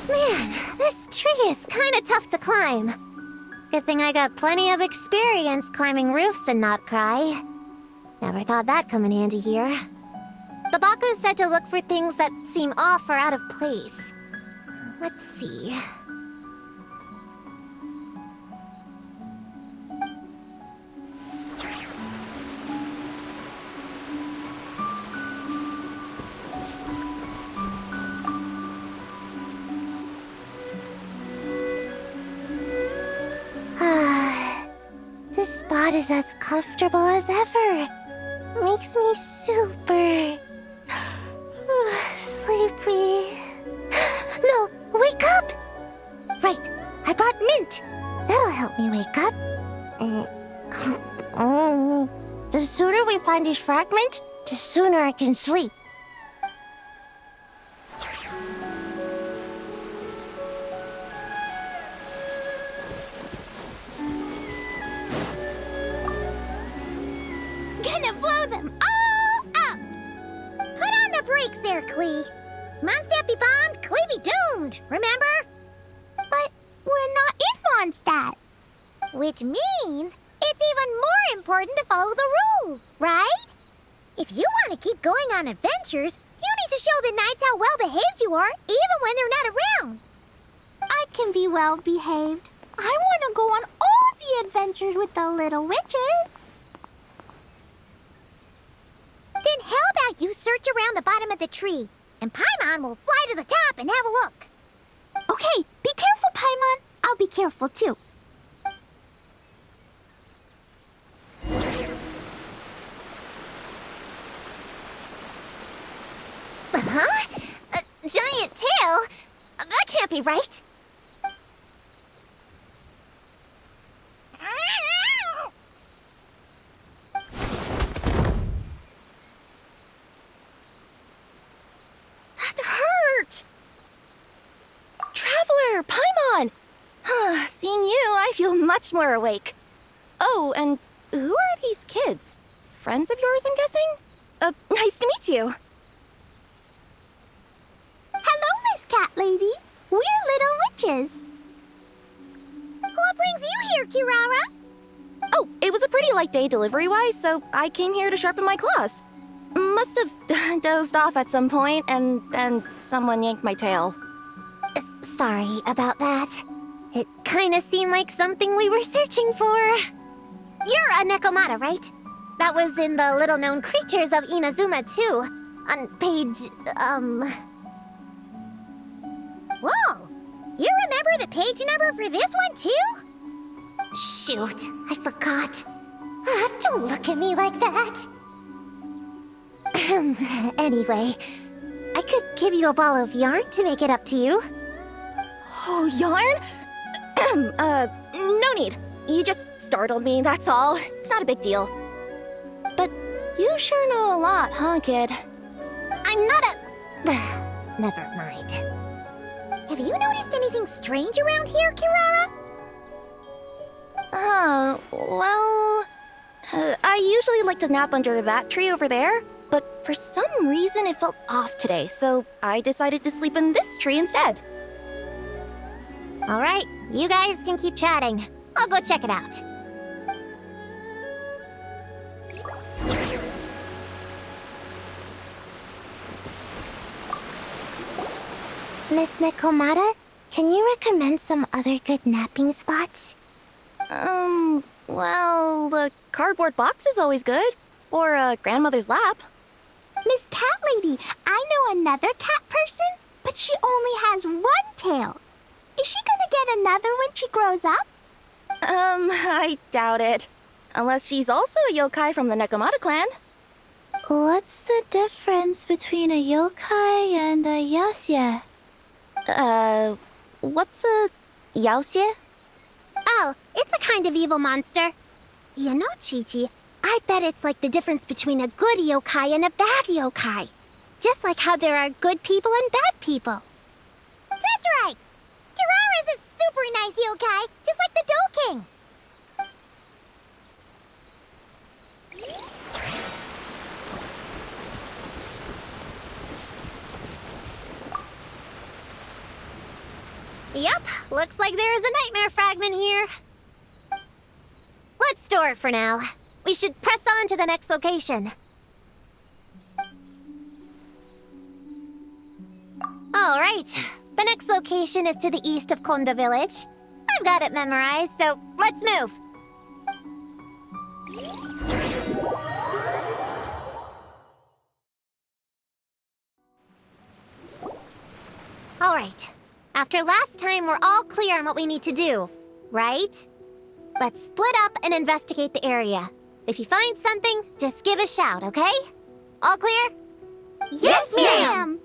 Man, this tree is kinda tough to climb. Good thing I got plenty of experience climbing roofs and not cry. Never thought that'd come in handy here. The Baku said to look for things that seem off or out of place. Let's see. This spot is as comfortable as ever. Makes me super sleepy. No, wake up! Right, I brought mint. That'll help me wake up. The sooner we find these fragments, the sooner I can sleep. Gonna blow them all up! Put on the brakes there, Klee. Mondstadt be bombed, Klee be doomed, remember? But we're not in Mondstadt. Which means it's even more important to follow the rules, right? If you want to keep going on adventures, you need to show the knights how well behaved you are, even when they're not around. I can be well behaved. I want to go on all the adventures with the little witches. Then how about you search around the bottom of the tree, and Paimon will fly to the top and have a look. Okay, be careful, Paimon. I'll be careful too. Huh? A giant tail? That can't be right. That hurt! Traveler, Paimon! Seeing you, I feel much more awake. Oh, and who are these kids? Friends of yours, I'm guessing? Nice to meet you. Hello, Miss Cat Lady. We're little witches. What brings you here, Kirara? Oh, it was a pretty light day delivery-wise, so I came here to sharpen my claws. Must have dozed off at some point, and someone yanked my tail. Sorry about that. It kinda seemed like something we were searching for. You're a Nekomata, right? That was in the little-known creatures of Inazuma, too. On page, Whoa! You remember the page number for this one, too? Shoot, I forgot. Don't look at me like that. Anyway, I could give you a ball of yarn to make it up to you. Oh, yarn? No need. You just startled me, that's all. It's not a big deal. But you sure know a lot, huh, kid? I'm not a... Never mind. Have you noticed anything strange around here, Kirara? Well... I usually like to nap under that tree over there, but for some reason it felt off today, so I decided to sleep in this tree instead. All right, you guys can keep chatting. I'll go check it out. Miss Nekomata, can you recommend some other good napping spots? Well, the cardboard box is always good. Or a grandmother's lap. Miss Cat Lady, I know another cat person, but she only has one tail. Is she gonna get another when she grows up? I doubt it. Unless she's also a yokai from the Nekomata clan. What's the difference between a yokai and a yasye? What's a yaoxie? Oh, it's a kind of evil monster. You know, Chi-Chi, I bet it's like the difference between a good yokai and a bad yokai. Just like how there are good people and bad people. That's right! Kirara's a super nice yokai, just like the Dough King. Yep, looks like there is a nightmare fragment here. Let's store it for now. We should press on to the next location. All right, the next location is to the east of Konda Village. I've got it memorized, so let's move. All right. After last time, we're all clear on what we need to do, right? Let's split up and investigate the area. If you find something, just give a shout, okay? All clear? Yes, ma'am!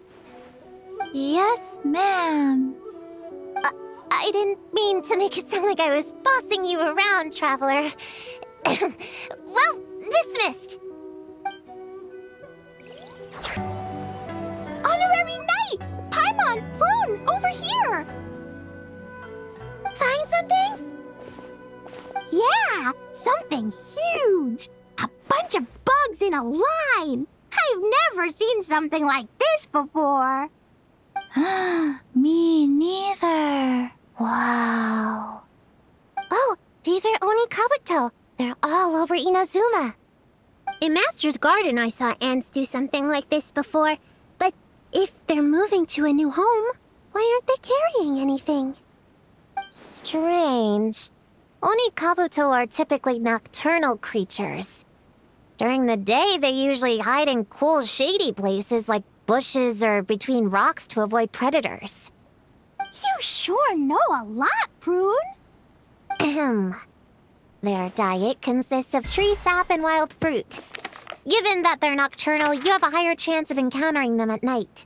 Yes, ma'am. I didn't mean to make it sound like I was bossing you around, Traveler. Well, dismissed. Honorary Knight! Paimon, Prune, over here! Find something? Yeah, something huge! A bunch of bugs in a line! I've never seen something like this before! Me neither. Wow. Oh, these are Oni Kabuto. They're all over Inazuma. In Master's Garden, I saw ants do something like this before. But if they're moving to a new home, why aren't they carrying anything? Strange. Oni Kabuto are typically nocturnal creatures. During the day, they usually hide in cool, shady places like bushes or between rocks to avoid predators. You sure know a lot, Prune! Ahem. Their diet consists of tree sap and wild fruit. Given that they're nocturnal, you have a higher chance of encountering them at night.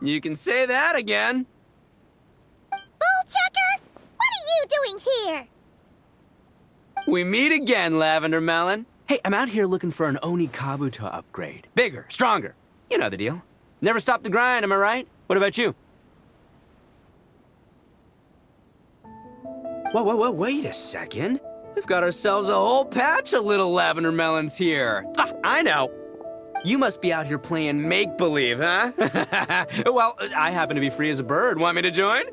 You can say that again. Bullchecker! What are you doing here? We meet again, Lavender Melon. Hey, I'm out here looking for an Oni Kabuto upgrade. Bigger, stronger. You know the deal. Never stop the grind, am I right? What about you? Whoa, wait a second. We've got ourselves a whole patch of little Lavender Melons here. Ah, I know. You must be out here playing make-believe, huh? Well, I happen to be free as a bird. Want me to join?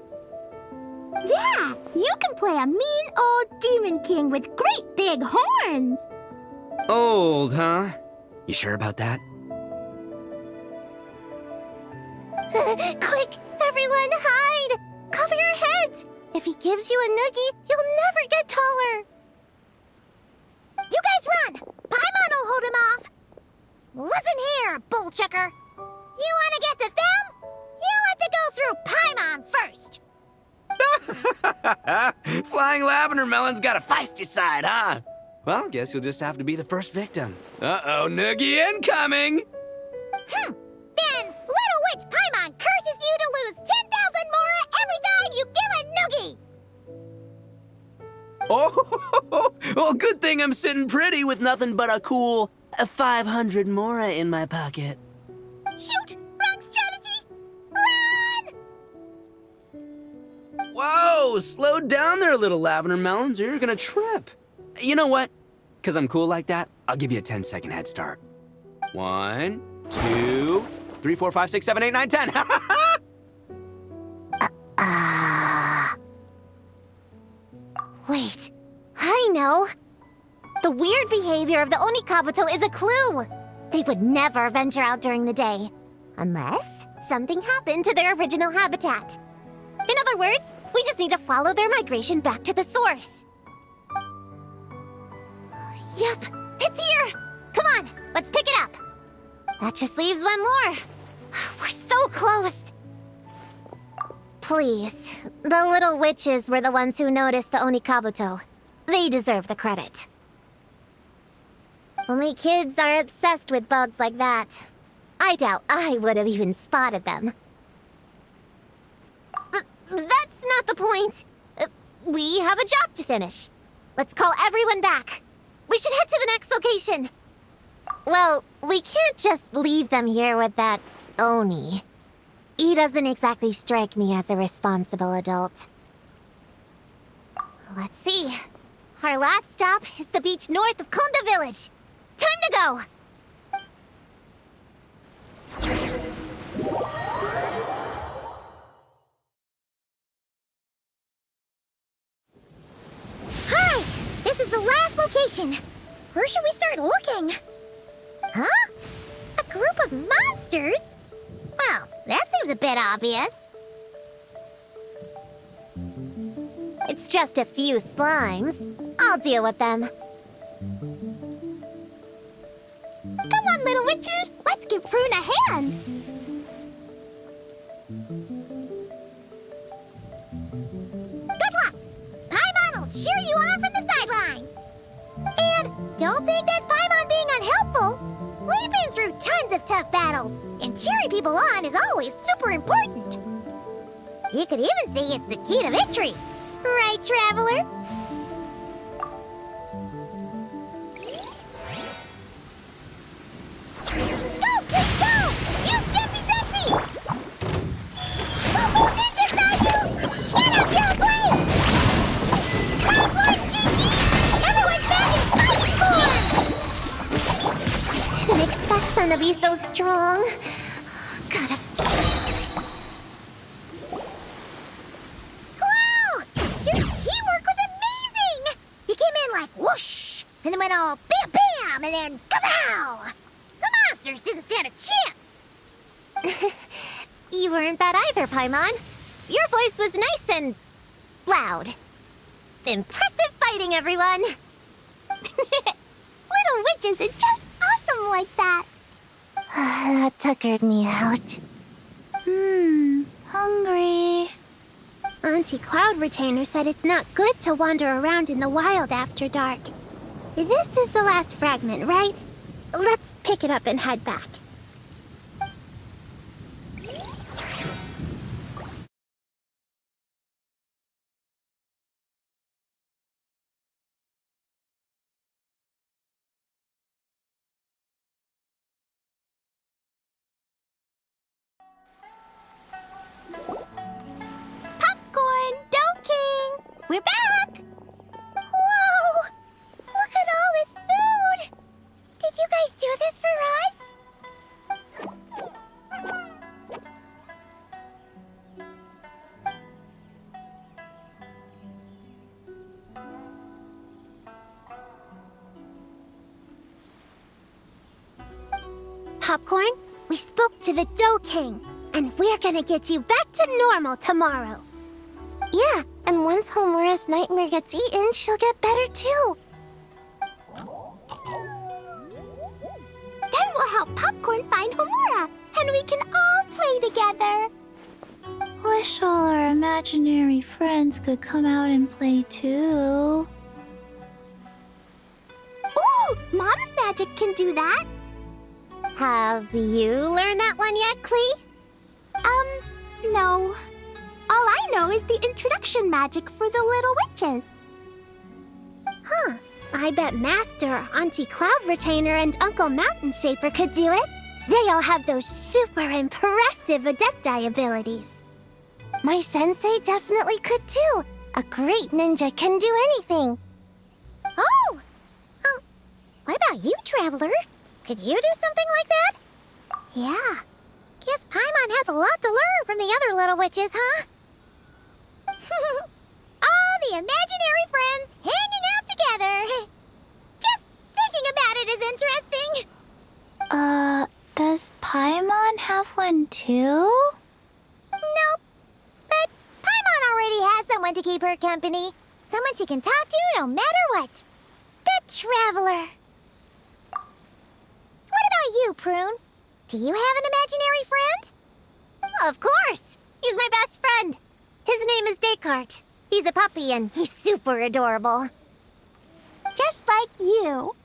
Yeah, you can play a mean old demon king with great big horns! Old, huh? You sure about that? Quick, everyone hide! Cover your heads! If he gives you a noogie, you'll never get taller! You guys run! Paimon will hold him off! Listen here, Bullchecker! You want to get to them? You have to go through Paimon first! Flying Lavender Melon's got a feisty side, huh? Well, guess you'll just have to be the first victim. Uh-oh, noogie incoming! Then, Little Witch Paimon curses you to lose 10,000 mora every time you give a noogie! Oh, well, good thing I'm sitting pretty with nothing but a cool 500 mora in my pocket. Shoot! Wrong strategy! Run! Whoa, slow down there, little Lavender Melons, or you're gonna trip. You know what? Because I'm cool like that, I'll give you a 10-second head start. 1, 2, 3, 4, 5, 6, 7, 8, 9, 10. Wait, I know. The weird behavior of the Oni Kabuto is a clue. They would never venture out during the day. Unless something happened to their original habitat. In other words, we just need to follow their migration back to the source. Yep, it's here! Come on, let's pick it up. That just leaves one more. We're so close. Please, the little witches were the ones who noticed the Onikabuto. They deserve the credit. Only kids are obsessed with bugs like that. I doubt I would have even spotted them. That's not the point. We have a job to finish. Let's call everyone back. We should head to the next location. Well, we can't just leave them here with that Oni. He doesn't exactly strike me as a responsible adult. Let's see. Our last stop is the beach north of Konda Village. Time to go! Hi! This is the last location. Where should we start looking? Huh? A group of monsters? Well, that seems a bit obvious. It's just a few slimes. I'll deal with them. Come on, little witches! Let's give Prune a hand! Good luck! Paimon will cheer you on from the sidelines! And don't think that's Paimon being unhelpful! We've been through tons of tough battles, and cheering people on is always super important! You could even say it's the key to victory! Right, Traveler? Go, please go! Use Jumpy Dempsey! Go, Ninja Caillou! Get up, Joe Blade! Nice one, Gigi! Everyone's back in fighting form! Didn't expect them to be so strong. Gotta... Wow! Your teamwork was amazing! You came in like whoosh! And then went all bam bam! And then kapow! The monsters didn't stand a chance! You weren't bad either, Paimon. Your voice was nice and... loud. Impressive fighting, everyone! Little witches are just awesome like that. That tuckered me out. Hungry. Auntie Cloud Retainer said it's not good to wander around in the wild after dark. This is the last fragment, right? Let's pick it up and head back. Popcorn, Dough King! We're back! Whoa! Look at all this food! Did you guys do this for us? Popcorn, we spoke to the Dough King, and we're gonna get you back to normal tomorrow. Yeah, and once Homura's nightmare gets eaten, she'll get better too. Then we'll help Popcorn find Homura, and we can all play together. Wish all our imaginary friends could come out and play too. Ooh, Mom's magic can do that. Have you learned that one yet, Klee? No. All I know is the introduction magic for the little witches. Huh. I bet Master, Auntie Cloud Retainer, and Uncle Mountain Shaper could do it. They all have those super impressive Adepti abilities. My sensei definitely could too. A great ninja can do anything. Oh! What about you, Traveler? Could you do something like that? Yeah. Guess Paimon has a lot to learn from the other little witches, huh? All the imaginary friends hanging out together. Just thinking about it is interesting. have one too? Nope. But Paimon already has someone to keep her company. Someone she can talk to no matter what. The Traveler. What about you, Prune? Do you have an imaginary friend? Of course! He's my best friend. His name is Descartes. He's a puppy and he's super adorable. Just like you.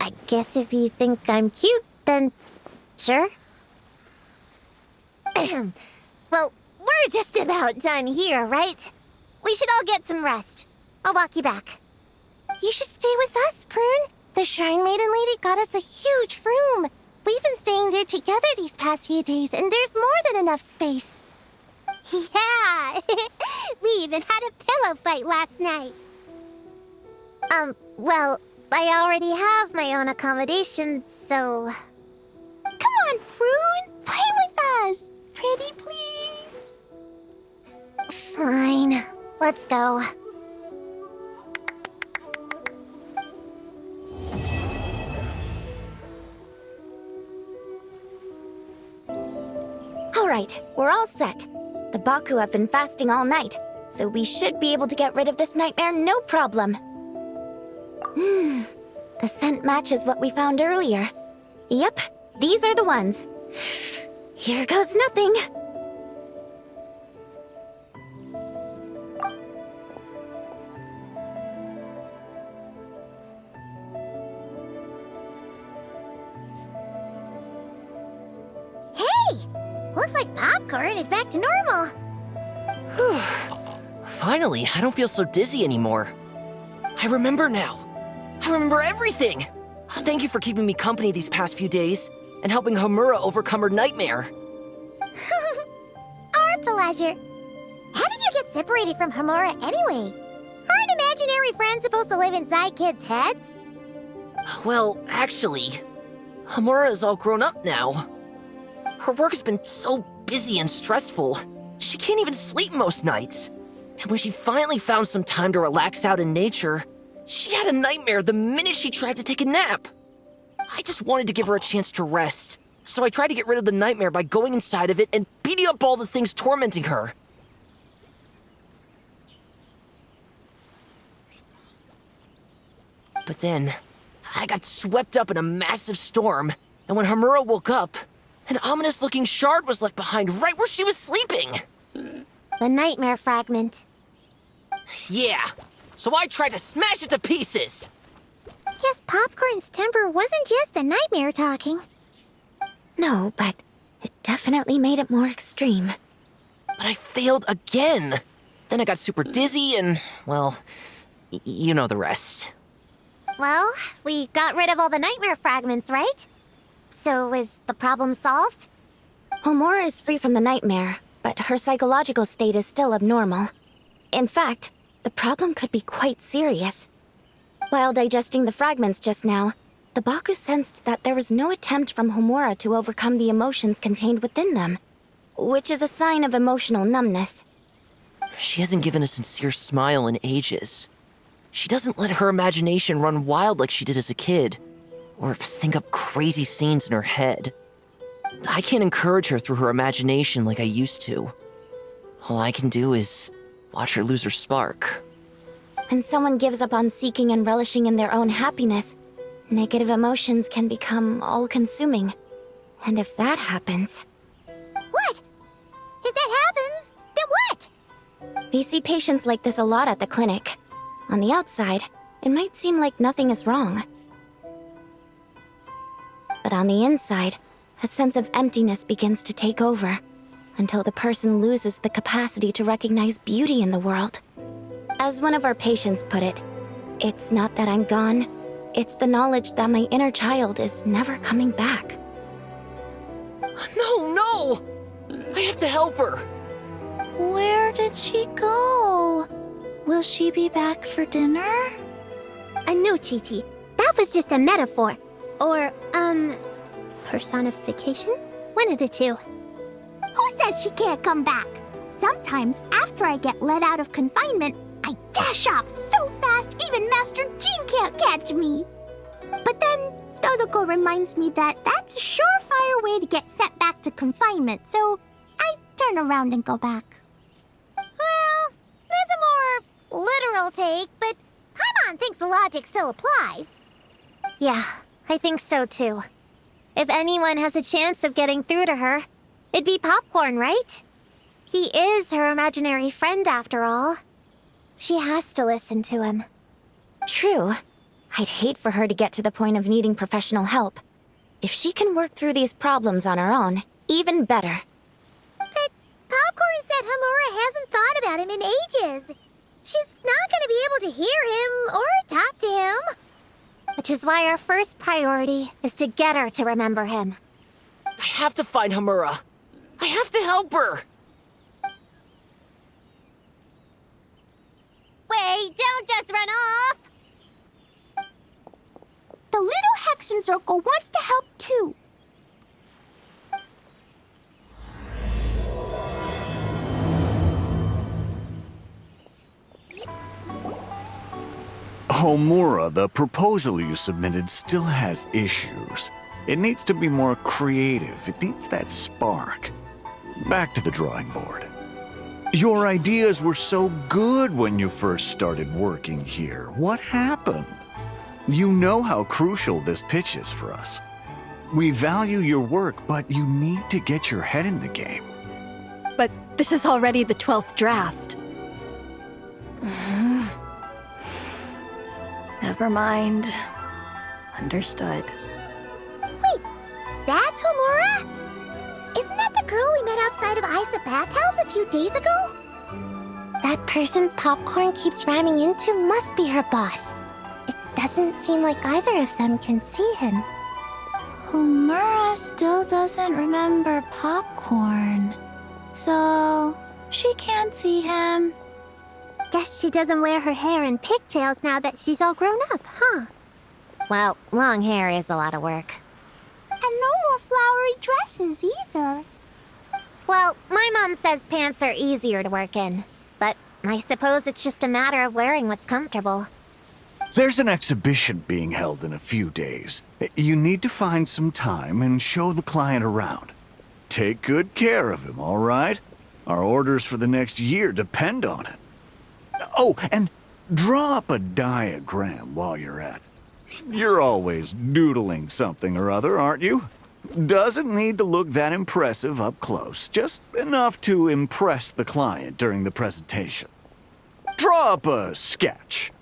I guess if you think I'm cute, then sure. Well, we're just about done here, right? We should all get some rest. I'll walk you back. You should stay with us, Prune. The Shrine Maiden Lady got us a huge room. We've been staying there together these past few days, and there's more than enough space. Yeah! We even had a pillow fight last night. Well, I already have my own accommodation, so... Come on, Prune! Play with us! Pretty please! Fine. Let's go. All right, we're all set. The Baku have been fasting all night, so we should be able to get rid of this nightmare no problem. The scent matches what we found earlier. Yep, these are the ones. Here goes nothing. Hey! Looks like popcorn is back to normal. Finally, I don't feel so dizzy anymore. I remember now. I remember everything. Thank you for keeping me company these past few days and helping Homura overcome her nightmare. Our pleasure. How did you get separated from Homura anyway? Aren't imaginary friends supposed to live inside kids' heads? Well, actually, Homura is all grown up now. Her work has been so busy and stressful, she can't even sleep most nights. And when she finally found some time to relax out in nature, she had a nightmare the minute she tried to take a nap. I just wanted to give her a chance to rest, so I tried to get rid of the nightmare by going inside of it and beating up all the things tormenting her. But then, I got swept up in a massive storm, and when Homura woke up, an ominous-looking shard was left behind right where she was sleeping. The nightmare fragment. Yeah, so I tried to smash it to pieces. Guess Popcorn's temper wasn't just the nightmare talking. No, but it definitely made it more extreme. But I failed again. Then I got super dizzy and, well, you know the rest. Well, we got rid of all the nightmare fragments, right? So is the problem solved? Homura is free from the nightmare, but her psychological state is still abnormal. In fact, the problem could be quite serious. While digesting the fragments just now, the Baku sensed that there was no attempt from Homura to overcome the emotions contained within them, which is a sign of emotional numbness. She hasn't given a sincere smile in ages. She doesn't let her imagination run wild like she did as a kid, or think up crazy scenes in her head. I can't encourage her through her imagination like I used to. All I can do is watch her lose her spark. When someone gives up on seeking and relishing in their own happiness, negative emotions can become all-consuming. And if that happens... What? If that happens, then what? We see patients like this a lot at the clinic. On the outside, it might seem like nothing is wrong. But on the inside, a sense of emptiness begins to take over, until the person loses the capacity to recognize beauty in the world. As one of our patients put it, it's not that I'm gone, it's the knowledge that my inner child is never coming back. No! I have to help her! Where did she go? Will she be back for dinner? No, Chi-Chi. That was just a metaphor. Or, personification? One of the two. Who says she can't come back? Sometimes, after I get let out of confinement, I dash off so fast even Master Jean can't catch me. But then, Dodoko reminds me that that's a surefire way to get sent back to confinement, so I turn around and go back. Well, there's a more literal take, but Paimon thinks the logic still applies. Yeah, I think so too. If anyone has a chance of getting through to her, it'd be Popcorn, right? He is her imaginary friend after all. She has to listen to him. True. I'd hate for her to get to the point of needing professional help. If she can work through these problems on her own, even better. But Popcorn said Hamura hasn't thought about him in ages. She's not going to be able to hear him or talk to him. Which is why our first priority is to get her to remember him. I have to find Hamura. I have to help her. Wait, don't just run off! The little Hexen Circle wants to help too. Homura, the proposal you submitted still has issues. It needs to be more creative. It needs that spark. Back to the drawing board. Your ideas were so good when you first started working here. What happened? You know how crucial this pitch is for us. We value your work, but you need to get your head in the game. But this is already the 12th draft. Never mind. Understood. Wait, that's Homura? Isn't that the girl we met outside of Isa Bathhouse a few days ago? That person Popcorn keeps ramming into must be her boss. It doesn't seem like either of them can see him. Homura still doesn't remember Popcorn. So, she can't see him. Guess she doesn't wear her hair in pigtails now that she's all grown up, huh? Well, long hair is a lot of work. And no more flowery dresses either. Well, my mom says pants are easier to work in. But I suppose it's just a matter of wearing what's comfortable. There's an exhibition being held in a few days. You need to find some time and show the client around. Take good care of him, all right? Our orders for the next year depend on it. Oh, and draw up a diagram while you're at it. You're always doodling something or other, aren't you? Doesn't need to look that impressive up close, just enough to impress the client during the presentation. Draw up a sketch.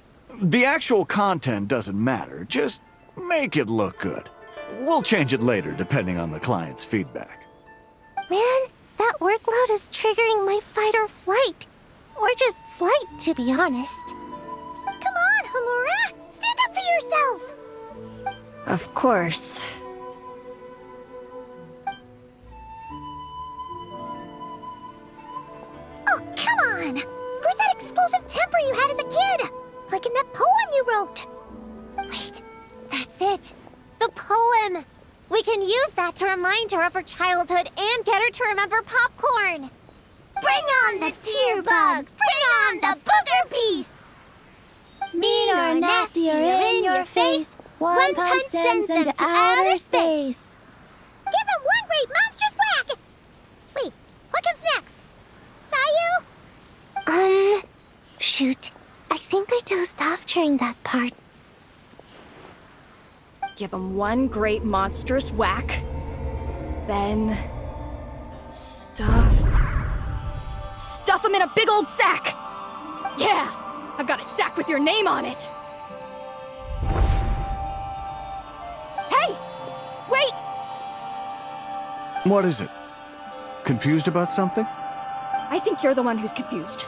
The actual content doesn't matter, just make it look good. We'll change it later depending on the client's feedback. Man, that workload is triggering my fight or flight. Or just flight, to be honest. Come on, Homura! Stand up for yourself! Of course. Oh, come on! Where's that explosive temper you had as a kid? Like in that poem you wrote. Wait, that's it. The poem. We can use that to remind her of her childhood and get her to remember Popcorn. Bring on the tear bugs! Bring on the booger beasts! Mean or nasty or in your face, one punch sends them to outer space. Give them one great monstrous whack! Wait, what comes next? Sayu? Shoot. I think I dozed off during that part. Give him one great monstrous whack. Then... Stuff him in a big old sack! Yeah! I've got a sack with your name on it! Hey! Wait! What is it? Confused about something? I think you're the one who's confused.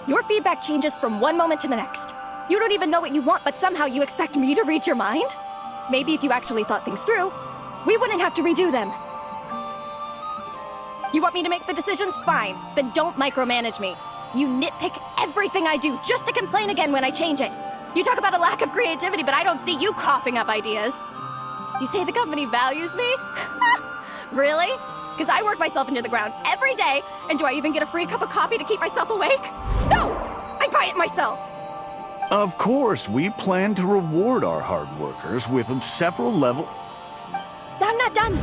Your feedback changes from one moment to the next. You don't even know what you want, but somehow you expect me to read your mind? Maybe if you actually thought things through, we wouldn't have to redo them. You want me to make the decisions? Fine. Then don't micromanage me. You nitpick everything I do just to complain again when I change it. You talk about a lack of creativity, but I don't see you coughing up ideas. You say the company values me? Really? Because I work myself into the ground every day, and do I even get a free cup of coffee to keep myself awake? No! I buy it myself! Of course, we plan to reward our hard workers with several level... done.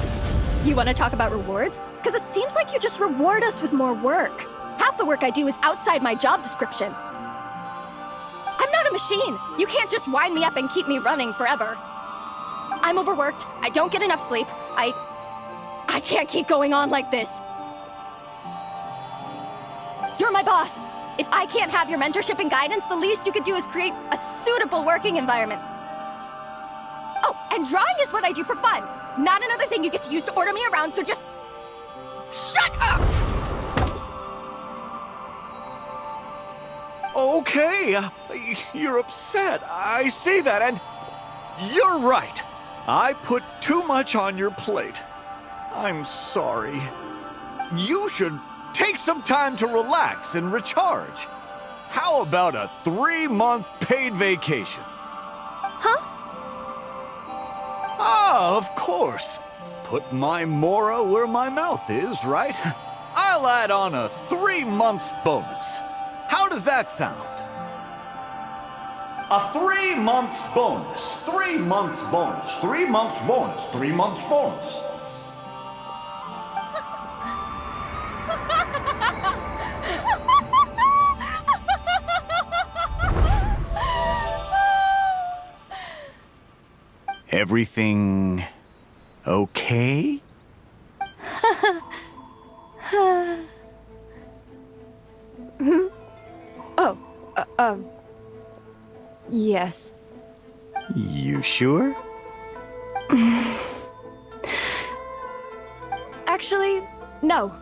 You want to talk about rewards? Because it seems like you just reward us with more work. Half the work I do is outside my job description. I'm not a machine. You can't just wind me up and keep me running forever. I'm overworked. I don't get enough sleep. I can't keep going on like this. You're my boss. If I can't have your mentorship and guidance, the least you could do is create a suitable working environment. Oh, and drawing is what I do for fun. Not another thing you get to use to order me around, so just... shut up! Okay, you're upset. I see that, and you're right. I put too much on your plate. I'm sorry. You should take some time to relax and recharge. How about a 3-month paid vacation? Huh? Ah, of course. Put my mora where my mouth is, right? I'll add on a 3-month bonus. How does that sound? A 3-month bonus. 3 months bonus. 3 months bonus. 3 months bonus. Everything okay? Yes. You sure? Actually, no.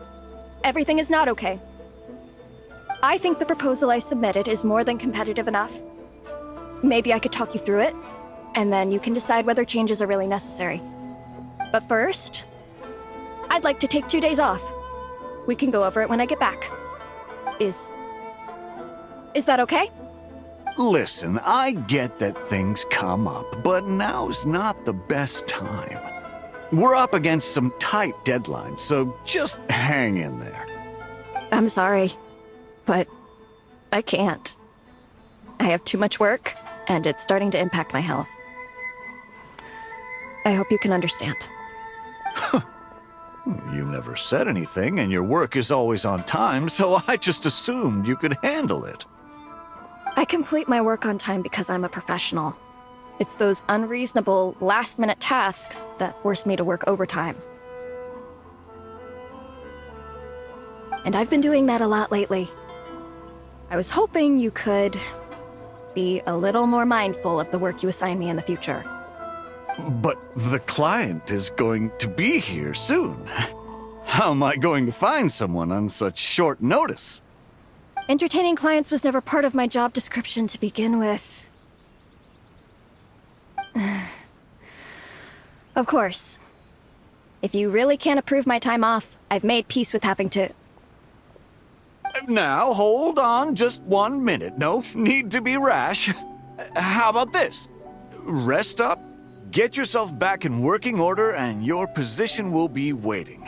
Everything is not okay. I think the proposal I submitted is more than competitive enough. Maybe I could talk you through it, and then you can decide whether changes are really necessary. But first, I'd like to take 2 days off. We can go over it when I get back. Is that okay? Listen, I get that things come up, but now's not the best time. We're up against some tight deadlines, so just hang in there. I'm sorry, but I can't. I have too much work, and it's starting to impact my health. I hope you can understand. You never said anything, and your work is always on time, so I just assumed you could handle it. I complete my work on time because I'm a professional. It's those unreasonable, last-minute tasks that force me to work overtime. And I've been doing that a lot lately. I was hoping you could be a little more mindful of the work you assign me in the future. But the client is going to be here soon. How am I going to find someone on such short notice? Entertaining clients was never part of my job description to begin with. Of course. If you really can't approve my time off, I've made peace with having to... Now, hold on just 1 minute. No need to be rash. How about this? Rest up, get yourself back in working order, and your position will be waiting.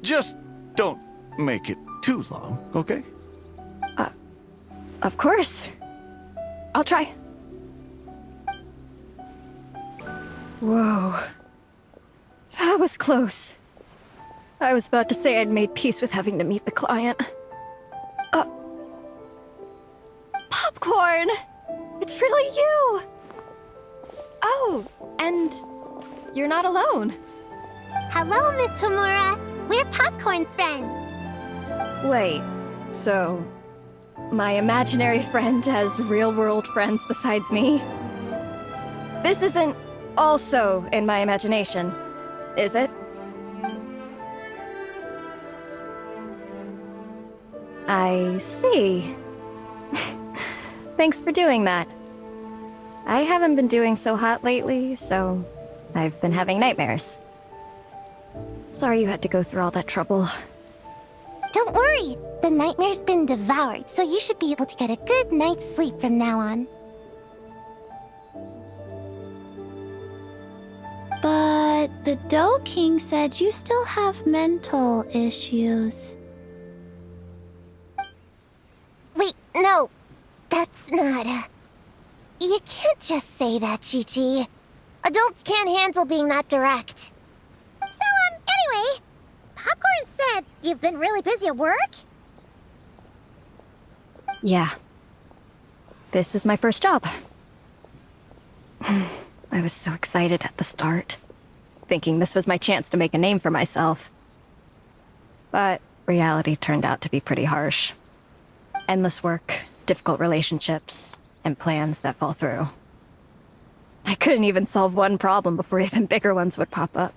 Just don't make it too long, okay? Of course. I'll try. Whoa. That was close. I was about to say I'd made peace with having to meet the client. Popcorn! It's really you! Oh, and you're not alone. Hello, Miss Homura. We're Popcorn's friends. Wait, so... my imaginary friend has real-world friends besides me? This isn't also in my imagination, is it? I see. Thanks for doing that. I haven't been doing so hot lately, so I've been having nightmares. Sorry you had to go through all that trouble. Don't worry. The nightmare's been devoured, so you should be able to get a good night's sleep from now on. But the Dough King said you still have mental issues. Wait, no. That's not... You can't just say that, Chi-Chi. Adults can't handle being that direct. You've been really busy at work? Yeah. This is my first job. I was so excited at the start, thinking this was my chance to make a name for myself. But reality turned out to be pretty harsh. Endless work, difficult relationships, and plans that fall through. I couldn't even solve one problem before even bigger ones would pop up.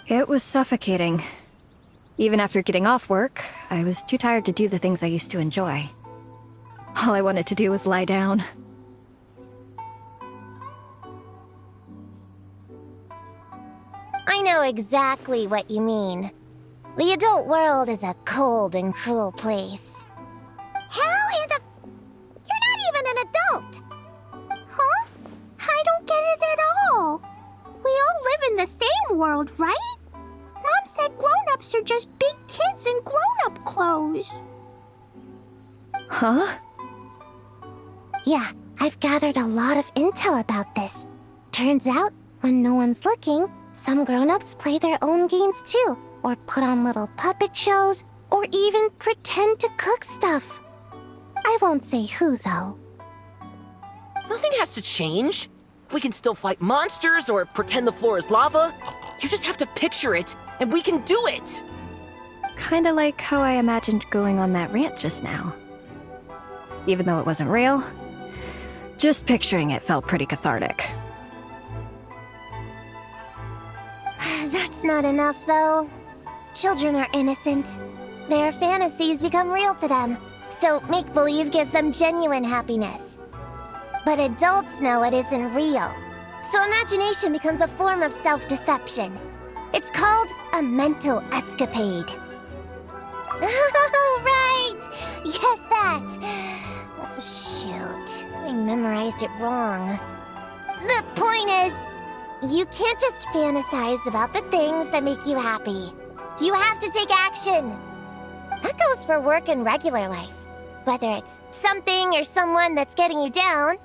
It was suffocating. Even after getting off work, I was too tired to do the things I used to enjoy. All I wanted to do was lie down. I know exactly what you mean. The adult world is a cold and cruel place. How in the... You're not even an adult! Huh? I don't get it at all. We all live in the same world, right? Mom said grown-ups are just big kids in grown-up clothes. Huh? Yeah, I've gathered a lot of intel about this. Turns out, when no one's looking, some grown-ups play their own games too, or put on little puppet shows, or even pretend to cook stuff. I won't say who, though. Nothing has to change. We can still fight monsters or pretend the floor is lava. You just have to picture it, and we can do it! Kinda like how I imagined going on that rant just now. Even though it wasn't real, just picturing it felt pretty cathartic. That's not enough, though. Children are innocent. Their fantasies become real to them, so make-believe gives them genuine happiness. But adults know it isn't real, so imagination becomes a form of self-deception. It's called a mental escapade. Oh, right! Yes, that! Oh, shoot. I memorized it wrong. The point is, you can't just fantasize about the things that make you happy. You have to take action. That goes for work and regular life. Whether it's something or someone that's getting you down,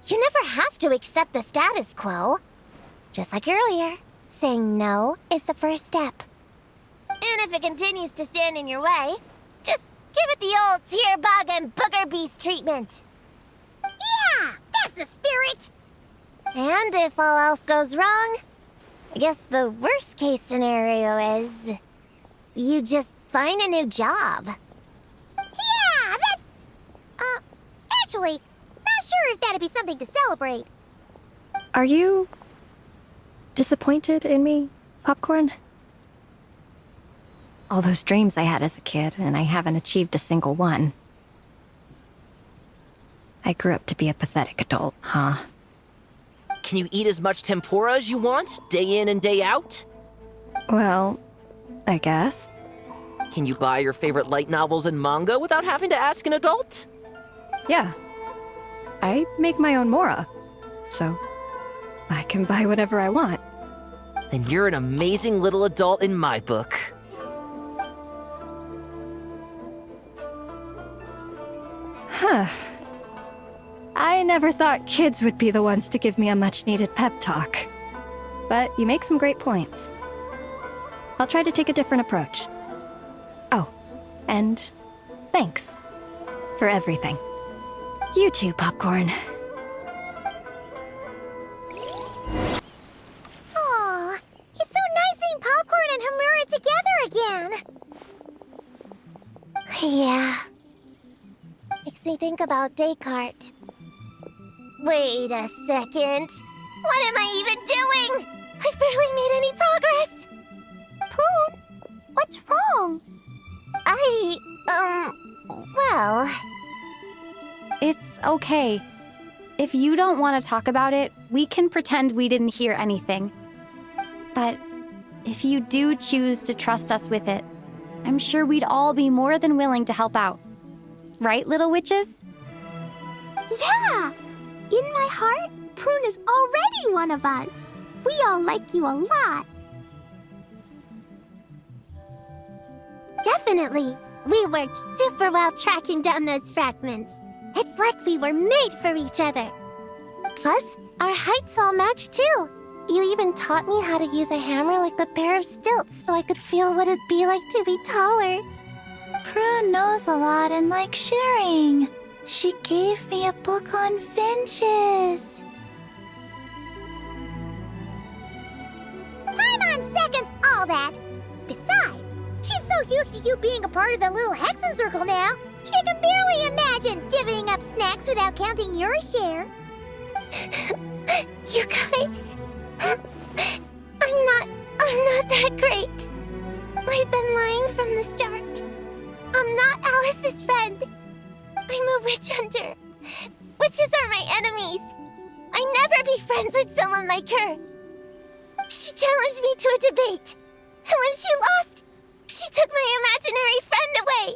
you never have to accept the status quo. Just like earlier, saying no is the first step. And if it continues to stand in your way, just give it the old tear bug and booger beast treatment. Yeah, that's the spirit! And if all else goes wrong, I guess the worst case scenario is you just find a new job. Yeah, that's... actually, not sure if that'd be something to celebrate. Are you disappointed in me, Popcorn? All those dreams I had as a kid, and I haven't achieved a single one. I grew up to be a pathetic adult, huh? Can you eat as much tempura as you want, day in and day out? Well, I guess. Can you buy your favorite light novels and manga without having to ask an adult? Yeah. I make my own mora, so I can buy whatever I want. Then you're an amazing little adult in my book. Huh. I never thought kids would be the ones to give me a much-needed pep talk. But you make some great points. I'll try to take a different approach. Oh, and thanks for everything. You too, Popcorn. Aw, it's so nice seeing Popcorn and Hamura together again. Yeah. Makes me think about Descartes. Wait a second. What am I even doing? I've barely made any progress. Prune, what's wrong? Well... It's okay. If you don't want to talk about it, we can pretend we didn't hear anything. But if you do choose to trust us with it, I'm sure we'd all be more than willing to help out. Right, little witches? Yeah! In my heart, Prune is already one of us. We all like you a lot. Definitely. We worked super well tracking down those fragments. It's like we were made for each other. Plus, our heights all match too. You even taught me how to use a hammer like a pair of stilts so I could feel what it'd be like to be taller. Prune knows a lot and likes sharing. She gave me a book on finches. Paimon seconds all that. Besides, she's so used to you being a part of the little Hexen Circle now, she can barely imagine divvying up snacks without counting your share. You guys, I'm not that great. I've been lying from the start. I'm not Alice's friend. I'm a witch hunter. Witches are my enemies. I'd never be friends with someone like her. She challenged me to a debate, and when she lost, she took my imaginary friend away.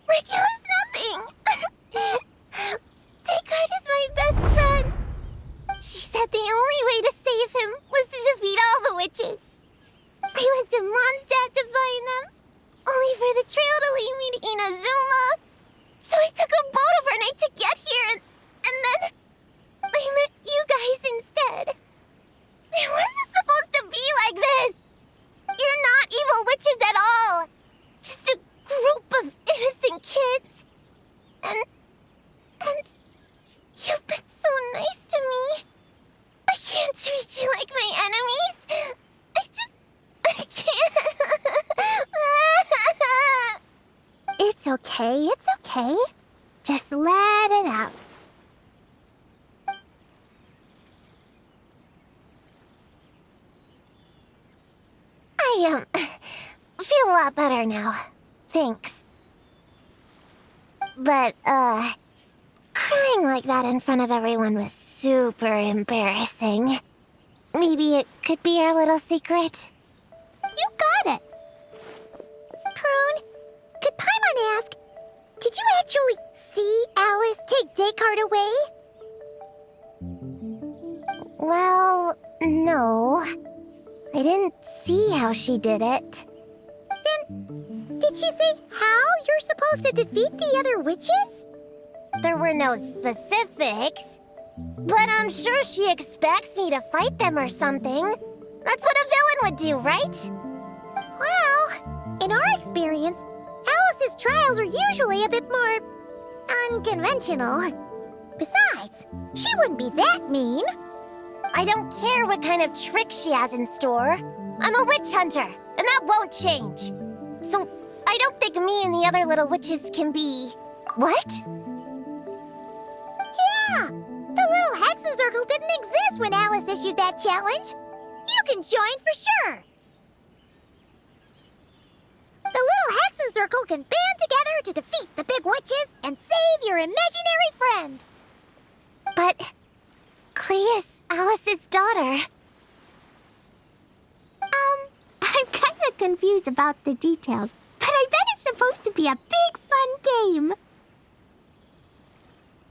Like it was nothing. Descartes is my best friend. She said the only way to save him was to defeat all the witches. I went to Mondstadt to find them, only for the trail to lead me to Inazuma. So I took a boat overnight to get here, and then I met you guys instead. It wasn't supposed to be like this. You're not evil witches at all. Just a group of innocent kids. And you've been so nice to me. I can't treat you like my enemies. I can't. It's okay. Just let it out. I feel a lot better now. Thanks. But, crying like that in front of everyone was super embarrassing. Maybe it could be our little secret? You got it! Prune, could Paimon ask, did you actually see Alice take Descartes away? Well, no. I didn't see how she did it. Then, did she say how you're supposed to defeat the other witches? There were no specifics, but I'm sure she expects me to fight them or something. That's what a villain would do, right? Well, in our experience, Alice's trials are usually a bit more unconventional. Besides, she wouldn't be that mean. I don't care what kind of trick she has in store. I'm a witch hunter, and that won't change. So, I don't think me and the other little witches can be... What? Yeah! The little Hexen Circle didn't exist when Alice issued that challenge. You can join for sure! The little Hexen Circle can band together to defeat the big witches and save your imaginary friend. But... Clea's Alice's daughter. I'm kinda confused about the details, but I bet it's supposed to be a big fun game.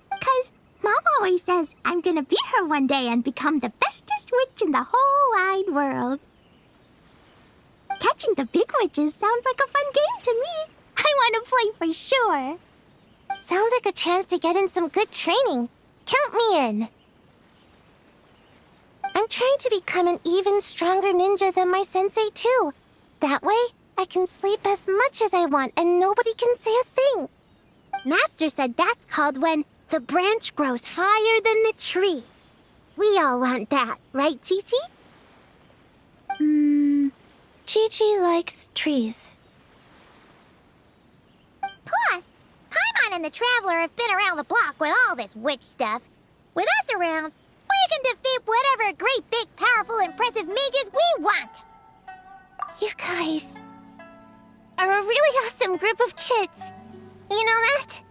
'Cause Mom always says I'm gonna beat her one day and become the bestest witch in the whole wide world. Catching the big witches sounds like a fun game to me. I want to play for sure. Sounds like a chance to get in some good training. Count me in. I'm trying to become an even stronger ninja than my sensei, too. That way, I can sleep as much as I want and nobody can say a thing. Master said that's called when the branch grows higher than the tree. We all want that, right, Chi-Chi? Chi-Chi likes trees. Plus, Paimon and the Traveler have been around the block with all this witch stuff. With us around, we can defeat whatever great, big, powerful, impressive mages we want. You guys are a really awesome group of kids. You know that?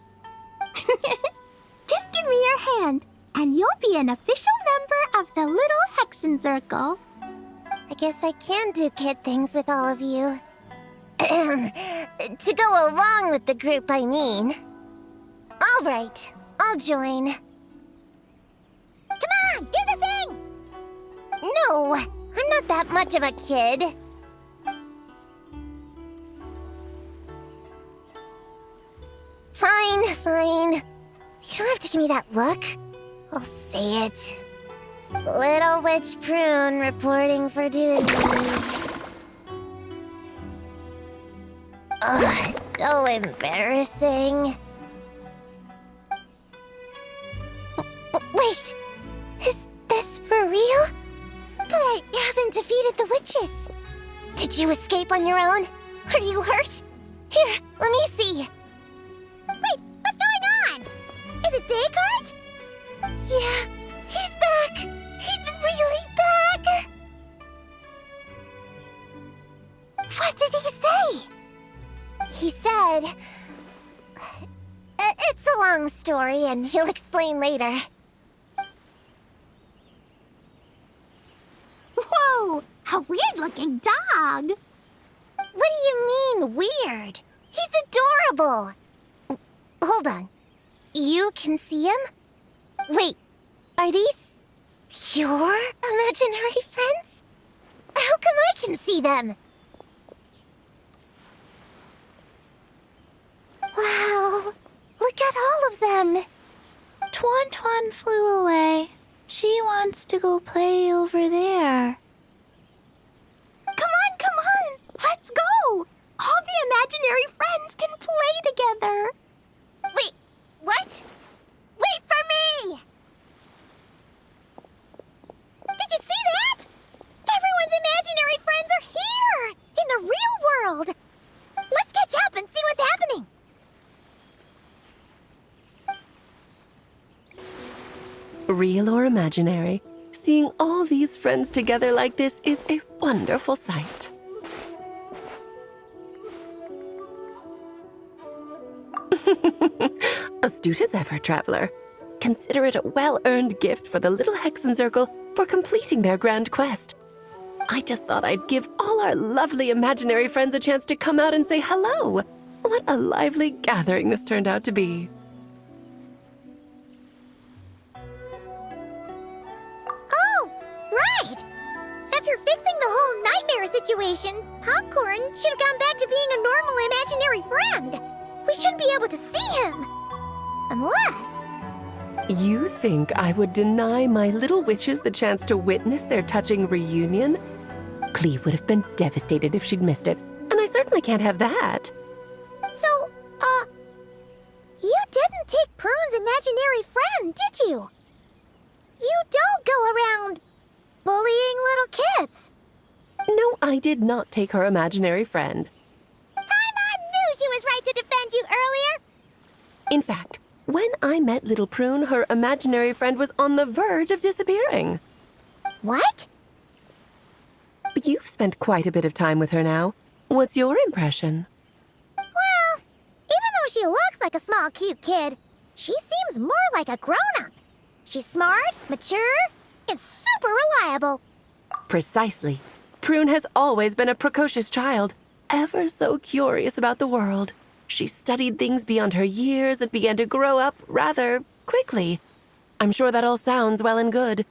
Just give me your hand, and you'll be an official member of the Little Hexen Circle. I guess I can do kid things with all of you. To go along with the group, I mean. All right, I'll join. Come on, do the thing! No, I'm not that much of a kid. Fine. You don't have to give me that look. I'll say it. Little Witch Prune reporting for duty. Ugh, so embarrassing. Wait, is this for real? But I haven't defeated the witches. Did you escape on your own? Are you hurt? Here, let me see. Wait, what's going on? Is it Descartes? Yeah, he's back. He's really back. What did he say? He said... It's a long story, and he'll explain later. Whoa! A weird-looking dog! What do you mean, weird? He's adorable! Hold on. You can see him? Wait, are these your imaginary friends? How come I can see them? Wow, look at all of them. Tuan Tuan flew away. She wants to go play over there. Come on! Let's go! All the imaginary friends can play together! Wait, what? Wait for me! Did you see that? Everyone's imaginary friends are here! In the real world! Let's catch up and see what's happening! Real or imaginary, seeing all these friends together like this is a wonderful sight. Astute as ever, traveler. Consider it a well-earned gift for the little Hexencircle for completing their grand quest. I just thought I'd give all our lovely imaginary friends a chance to come out and say hello. What a lively gathering this turned out to be. Oh, right! After fixing the whole nightmare situation, Popcorn should have gone back to being a normal imaginary friend. We shouldn't be able to see him. Unless... You think I would deny my little witches the chance to witness their touching reunion? Clee would have been devastated if she'd missed it, and I certainly can't have that. So, you didn't take Prune's imaginary friend, did you? You don't go around bullying little kids. No, I did not take her imaginary friend. Paimon knew she was right to defend you earlier. In fact, when I met little Prune, her imaginary friend was on the verge of disappearing. What? You've spent quite a bit of time with her now. What's your impression? Well, even though she looks like a small, cute kid, she seems more like a grown-up. She's smart, mature, and super reliable. Precisely. Prune has always been a precocious child, ever so curious about the world. She studied things beyond her years and began to grow up rather quickly. I'm sure that all sounds well and good.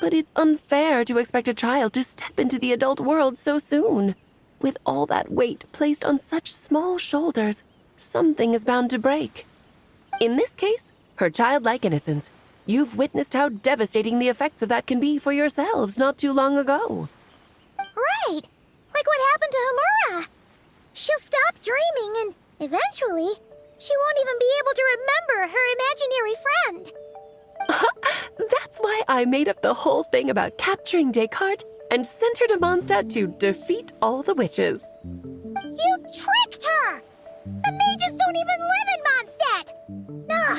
But it's unfair to expect a child to step into the adult world so soon. With all that weight placed on such small shoulders, something is bound to break. In this case, her childlike innocence. You've witnessed how devastating the effects of that can be for yourselves not too long ago. Right, like what happened to Hamura. She'll stop dreaming and eventually, she won't even be able to remember her imaginary friend. That's why I made up the whole thing about capturing Descartes and sent her to Mondstadt to defeat all the witches. You tricked her! The mages don't even live in Mondstadt! Ugh,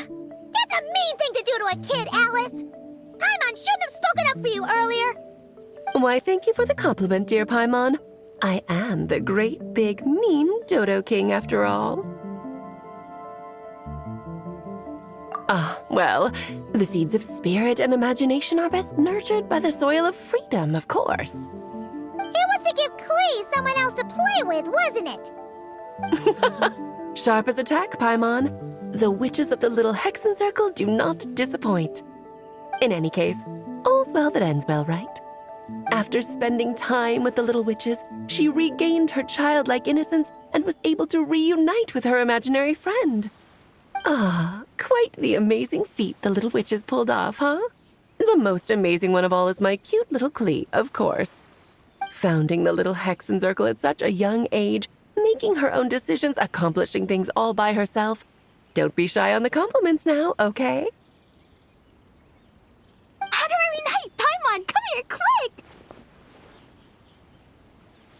that's a mean thing to do to a kid, Alice! Paimon shouldn't have spoken up for you earlier! Why, thank you for the compliment, dear Paimon. I am the great, big, mean Dodo King, after all. Well, the seeds of spirit and imagination are best nurtured by the soil of freedom, of course. It was to give Clee someone else to play with, wasn't it? Sharp as a tack, Paimon. The witches of the little Hexencircle do not disappoint. In any case, all's well that ends well, right? After spending time with the little witches, she regained her childlike innocence and was able to reunite with her imaginary friend. Quite the amazing feat the little witches pulled off, huh? The The most amazing one of all is my cute little Klee, of course. Founding the little Hexen Circle at such a young age, making her own decisions, accomplishing things all by herself. Don't be shy on the compliments now, okay? Honorary Knight, Paimon, come here, quick!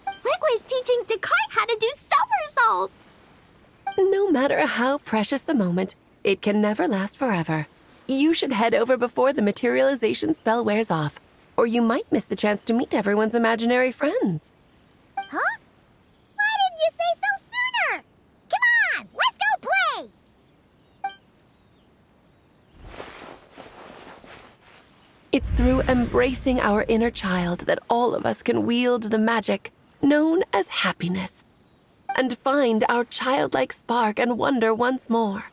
Rigway's teaching Dekai how to do somersaults! No matter how precious the moment, it can never last forever. You should head over before the materialization spell wears off, or you might miss the chance to meet everyone's imaginary friends. Huh? Why didn't you say so sooner? Come on, let's go play! It's through embracing our inner child that all of us can wield the magic known as happiness and find our childlike spark and wonder once more.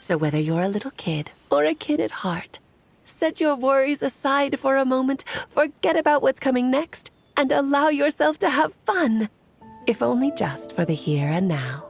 So whether you're a little kid or a kid at heart, set your worries aside for a moment, forget about what's coming next, and allow yourself to have fun, if only just for the here and now.